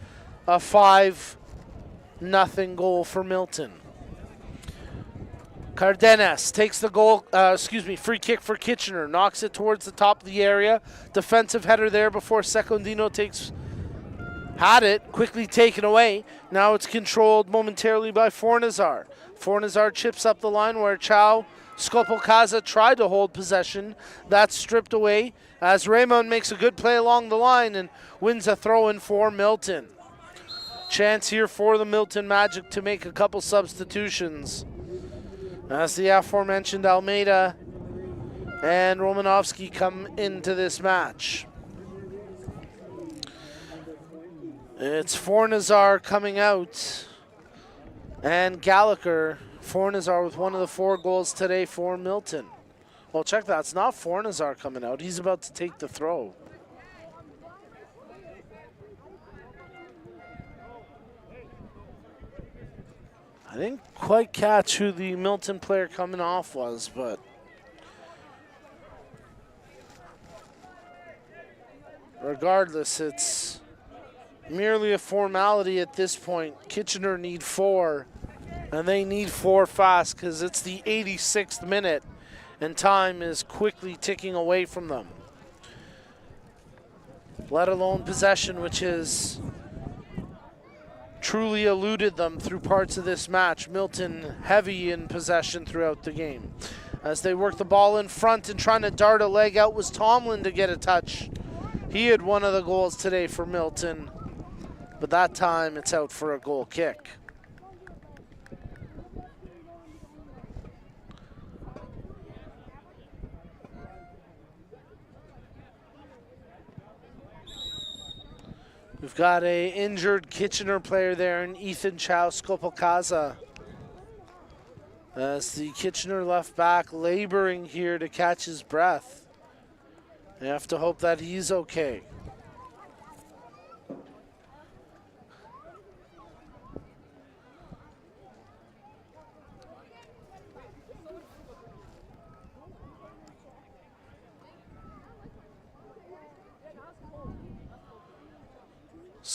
a 5-0 goal for Milton. Cardenas takes the free kick for Kitchener, knocks it towards the top of the area. Defensive header there before Secondino had it, quickly taken away. Now it's controlled momentarily by Fornazar. Fornazar chips up the line where Chow Skopelkaza tried to hold possession. That's stripped away as Raymond makes a good play along the line and wins a throw-in for Milton. Chance here for the Milton Magic to make a couple substitutions, as the aforementioned Almeida and Romanovsky come into this match. It's Fornazar coming out, and Gallagher. Fornazar with one of the 4 goals today for Milton. Well, check that. It's not Fornazar coming out. He's about to take the throw. I didn't quite catch who the Milton player coming off was, but regardless, it's merely a formality at this point. Kitchener need 4, and they need 4 fast because it's the 86th minute, and time is quickly ticking away from them. Let alone possession, which has truly eluded them through parts of this match. Milton heavy in possession throughout the game. As they work the ball in front and trying to dart a leg out was Tomlin to get a touch. He had one of the goals today for Milton, but that time it's out for a goal kick. We've got a injured Kitchener player there in Ethan Chow Skopelkaza, as the Kitchener left back laboring here to catch his breath. They have to hope that he's okay.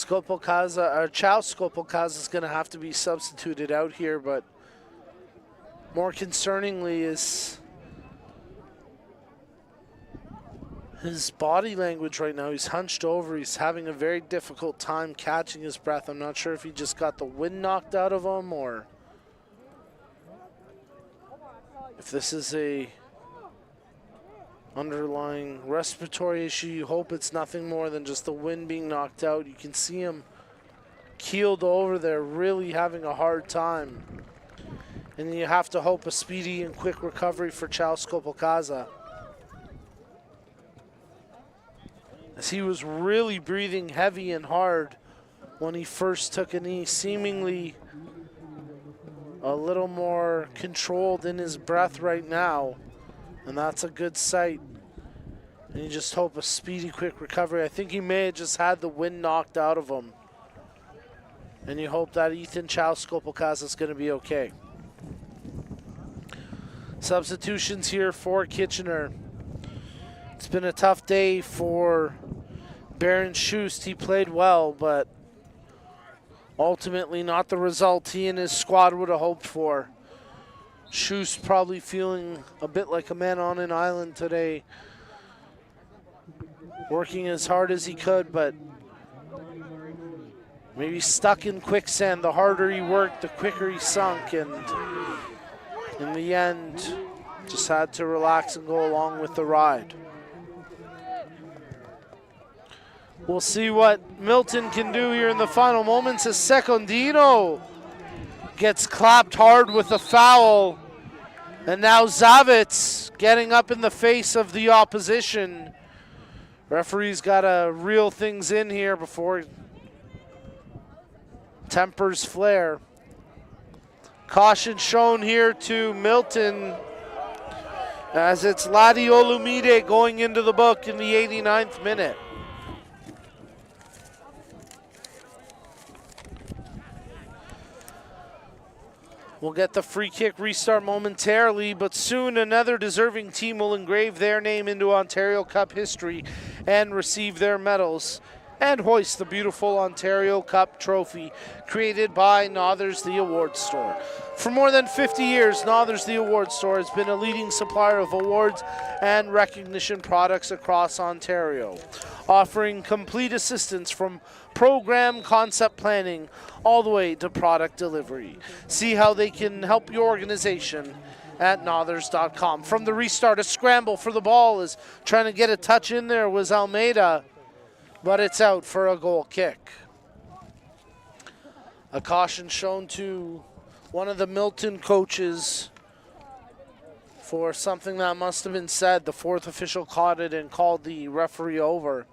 Chow Skopelkaza is going to have to be substituted out here, but more concerningly is his body language right now. He's hunched over. He's having a very difficult time catching his breath. I'm not sure if he just got the wind knocked out of him or if this is a underlying respiratory issue. You hope it's nothing more than just the wind being knocked out. You can see him keeled over there, really having a hard time. And you have to hope a speedy and quick recovery for Chow Skopelkaza, as he was really breathing heavy and hard when he first took a knee, seemingly a little more controlled in his breath right now. And that's a good sight. And you just hope a speedy, quick recovery. I think he may have just had the wind knocked out of him. And you hope that Ethan Chow Skopelkaza is going to be okay. Substitutions here for Kitchener. It's been a tough day for Baron Schust. He played well, but ultimately not the result he and his squad would have hoped for. Schust probably feeling a bit like a man on an island today, working as hard as he could, but maybe stuck in quicksand. The harder he worked, the quicker he sunk, and in the end, just had to relax and go along with the ride. We'll see what Milton can do here in the final moments as Secondino gets clapped hard with a foul. And now Zavitz getting up in the face of the opposition. Referee's got to reel things in here before tempers flare. Caution shown here to Milton, as it's Ladi Olumide going into the book in the 89th minute. We'll get the free kick restart momentarily, but soon another deserving team will engrave their name into Ontario Cup history and receive their medals. and hoist the beautiful Ontario Cup trophy created by Nothers the Awards Store. For more than 50 years, Nothers the Awards Store has been a leading supplier of awards and recognition products across Ontario, offering complete assistance from program concept planning all the way to product delivery. See how they can help your organization at Nothers.com. From the restart, a scramble for the ball is trying to get a touch in there was Almeida, but it's out for a goal kick. A caution shown to one of the Milton coaches for something that must have been said. The fourth official caught it and called the referee over.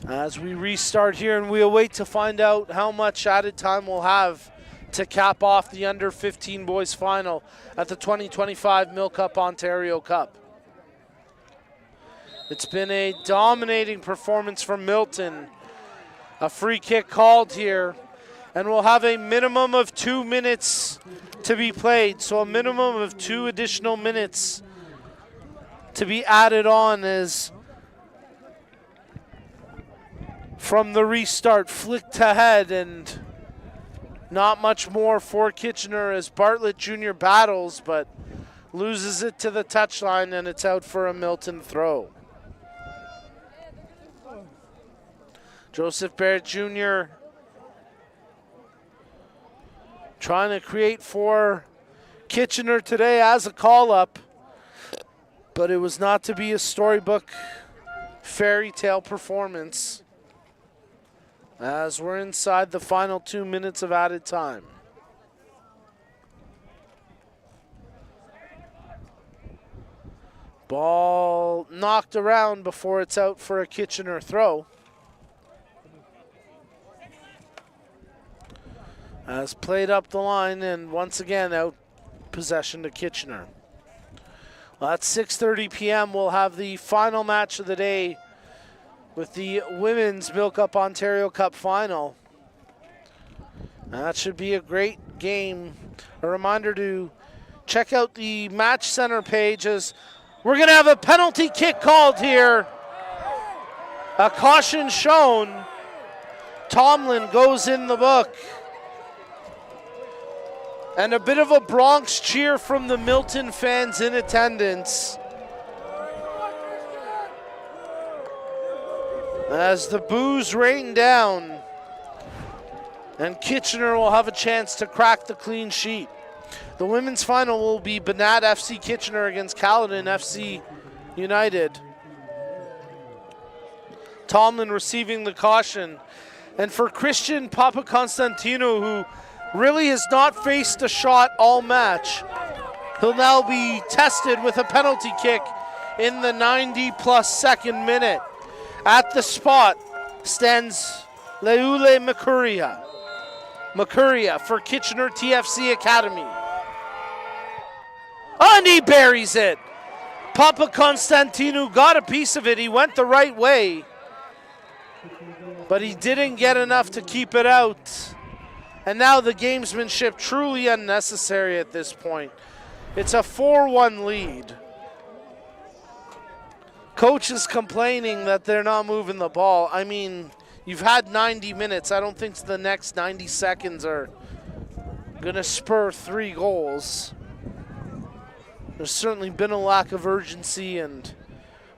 As we restart here and we await to find out how much added time we'll have to cap off the under-15 boys final at the 2025 MilkUP Ontario Cup. It's been a dominating performance from Milton. A free kick called here, and we'll have a minimum of 2 minutes to be played, so a minimum of 2 additional minutes to be added on as from the restart, flicked ahead, and not much more for Kitchener as Bartlett Jr. battles, but loses it to the touchline, and it's out for a Milton throw. Joseph Barrett Jr. trying to create for Kitchener today as a call-up, but it was not to be a storybook fairy tale performance, as we're inside the final 2 minutes of added time. Ball knocked around before it's out for a Kitchener throw. As played up the line, and once again out possession to Kitchener. Well, at 6:30 p.m. we'll have the final match of the day with the Women's MilkUP Ontario Cup Final. That should be a great game. A reminder to check out the Match Center page as we're going to have a penalty kick called here. A caution shown. Tomlin goes in the book. And a bit of a Bronx cheer from the Milton fans in attendance, as the boos rain down, and Kitchener will have a chance to crack the clean sheet. The women's final will be Banat FC Kitchener against Caledon FC United. Tomlin receiving the caution. And for Christian Papakonstantinou, who really has not faced a shot all match, he'll now be tested with a penalty kick in the 90-plus second minute. At the spot stands Leule Makuria. Makuria for Kitchener TFC Academy. And he buries it. Papakonstantinou got a piece of it. He went the right way, but he didn't get enough to keep it out. And now the gamesmanship truly unnecessary at this point. It's a 4-1 lead. Coach is complaining that they're not moving the ball. I mean, you've had 90 minutes. I don't think the next 90 seconds are going to spur 3 goals. There's certainly been a lack of urgency, and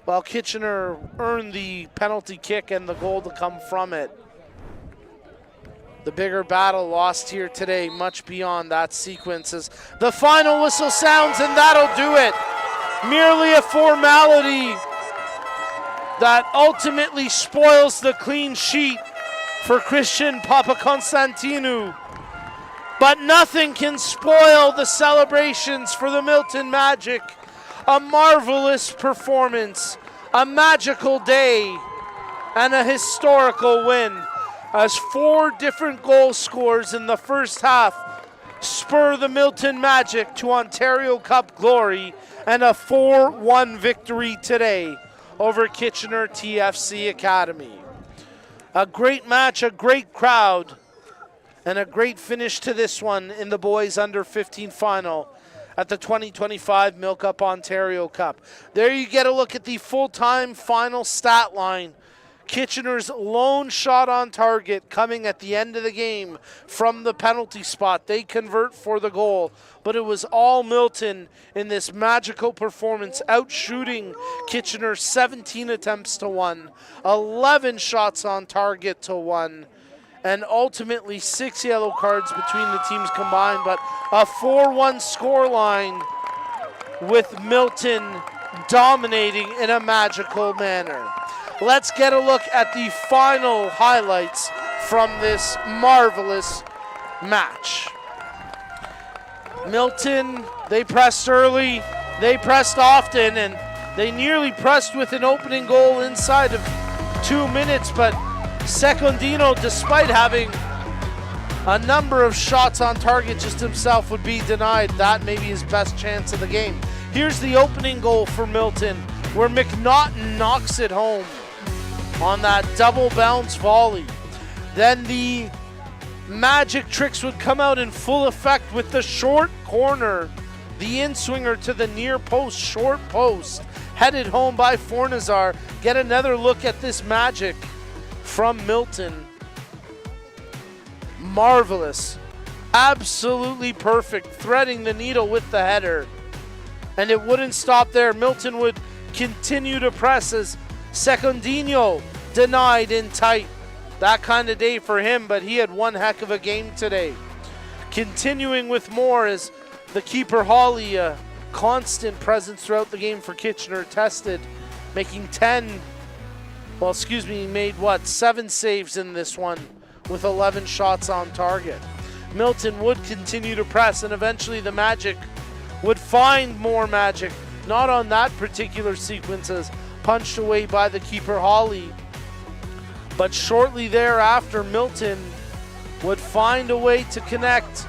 while Kitchener earned the penalty kick and the goal to come from it, the bigger battle lost here today, much beyond that sequence, as the final whistle sounds, and that'll do it. Merely a formality that ultimately spoils the clean sheet for Christian Papakonstantinou. But nothing can spoil the celebrations for the Milton Magic. A marvelous performance, a magical day, and a historical win, as 4 different goal scores in the first half spur the Milton Magic to Ontario Cup glory, and a 4-1 victory today over Kitchener TFC Academy. A great match, a great crowd, and a great finish to this one in the boys under 15 final at the 2025 MilkUP Ontario Cup. There you get a look at the full-time final stat line. Kitchener's lone shot on target coming at the end of the game from the penalty spot. They convert for the goal, but it was all Milton in this magical performance, outshooting Kitchener 17 attempts to 1, 11 shots on target to 1, and ultimately 6 yellow cards between the teams combined, but a 4-1 scoreline with Milton dominating in a magical manner. Let's get a look at the final highlights from this marvelous match. Milton, they pressed early, they pressed often, and they nearly pressed with an opening goal inside of 2 minutes, but Secondino, despite having a number of shots on target just himself, would be denied. That may be his best chance of the game. Here's the opening goal for Milton, where McNaughton knocks it home on that double bounce volley. Then the magic tricks would come out in full effect with the short corner, the in-swinger to the near post, short post, headed home by Fornazar. Get another look at this magic from Milton. Marvelous, absolutely perfect, threading the needle with the header. And it wouldn't stop there. Milton would continue to press as Secondino denied in tight. That kind of day for him, but he had one heck of a game today. Continuing with more as the keeper Hawley, a constant presence throughout the game for Kitchener, tested, making he made 7 saves in this one with 11 shots on target. Milton would continue to press, and eventually the Magic would find more magic, not on that particular sequence as punched away by the keeper Hawley, but shortly thereafter Milton would find a way to connect,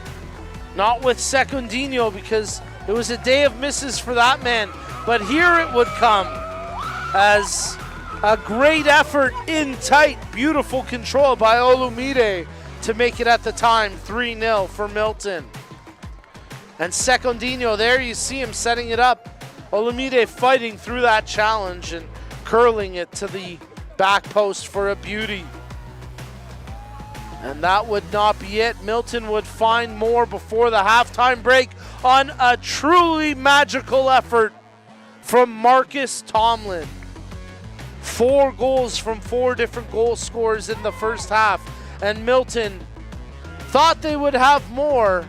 not with Secundino because it was a day of misses for that man, but here it would come as a great effort in tight, beautiful control by Olumide to make it at the time 3-0 for Milton. And Secundino, there you see him setting it up. Olumide fighting through that challenge and curling it to the back post for a beauty. And that would not be it. Milton would find more before the halftime break on a truly magical effort from Marcus Tomlin. 4 goals from 4 different goal scorers in the first half. And Milton thought they would have more.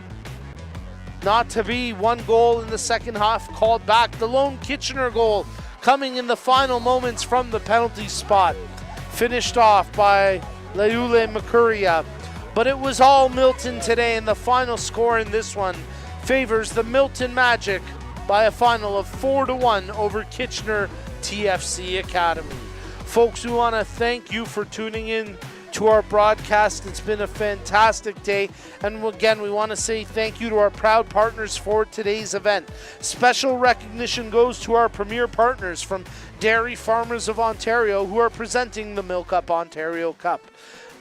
Not to be. 1 goal in the second half called back. The lone Kitchener goal coming in the final moments from the penalty spot. Finished off by Leule Makuria. But it was all Milton today, and the final score in this one favors the Milton Magic by a final of 4-1 over Kitchener TFC Academy. Folks, we want to thank you for tuning in to our broadcast. It's been a fantastic day, and again, we want to say thank you to our proud partners for today's event. Special recognition goes to our premier partners from Dairy Farmers of Ontario, who are presenting the MilkUP Ontario Cup.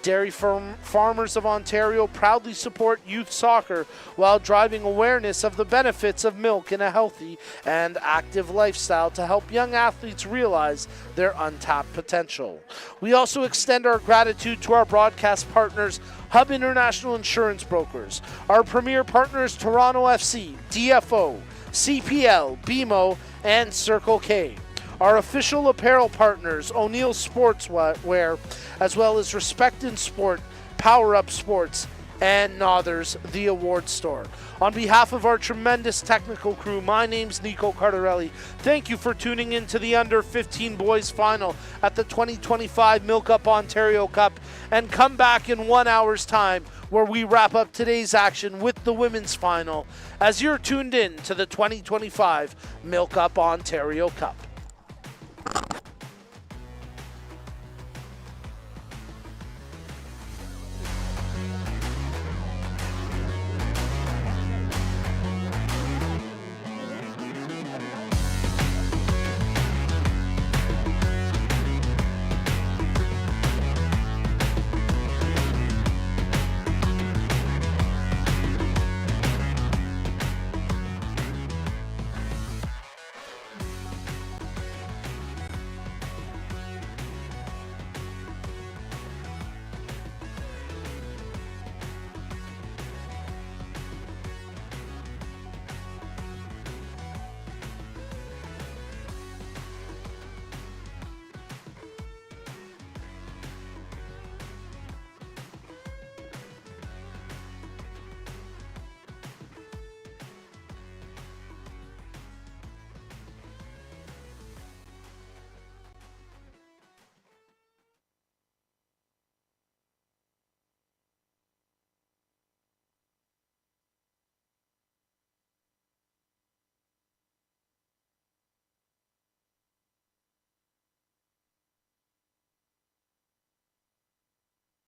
Dairy Farmers of Ontario proudly support youth soccer while driving awareness of the benefits of milk in a healthy and active lifestyle to help young athletes realize their untapped potential. We also extend our gratitude to our broadcast partners, Hub International Insurance Brokers, our premier partners Toronto FC, DFO, CPL, BMO, and Circle K. Our official apparel partners, O'Neill Sportswear, as well as Respect in Sport, Power Up Sports, and Nothers, the award store. On behalf of our tremendous technical crew, my name's Nico Cardarelli. Thank you for tuning in to the Under 15 Boys Final at the 2025 MilkUP Ontario Cup, and come back in 1 hour's time where we wrap up today's action with the Women's Final as you're tuned in to the 2025 MilkUP Ontario Cup.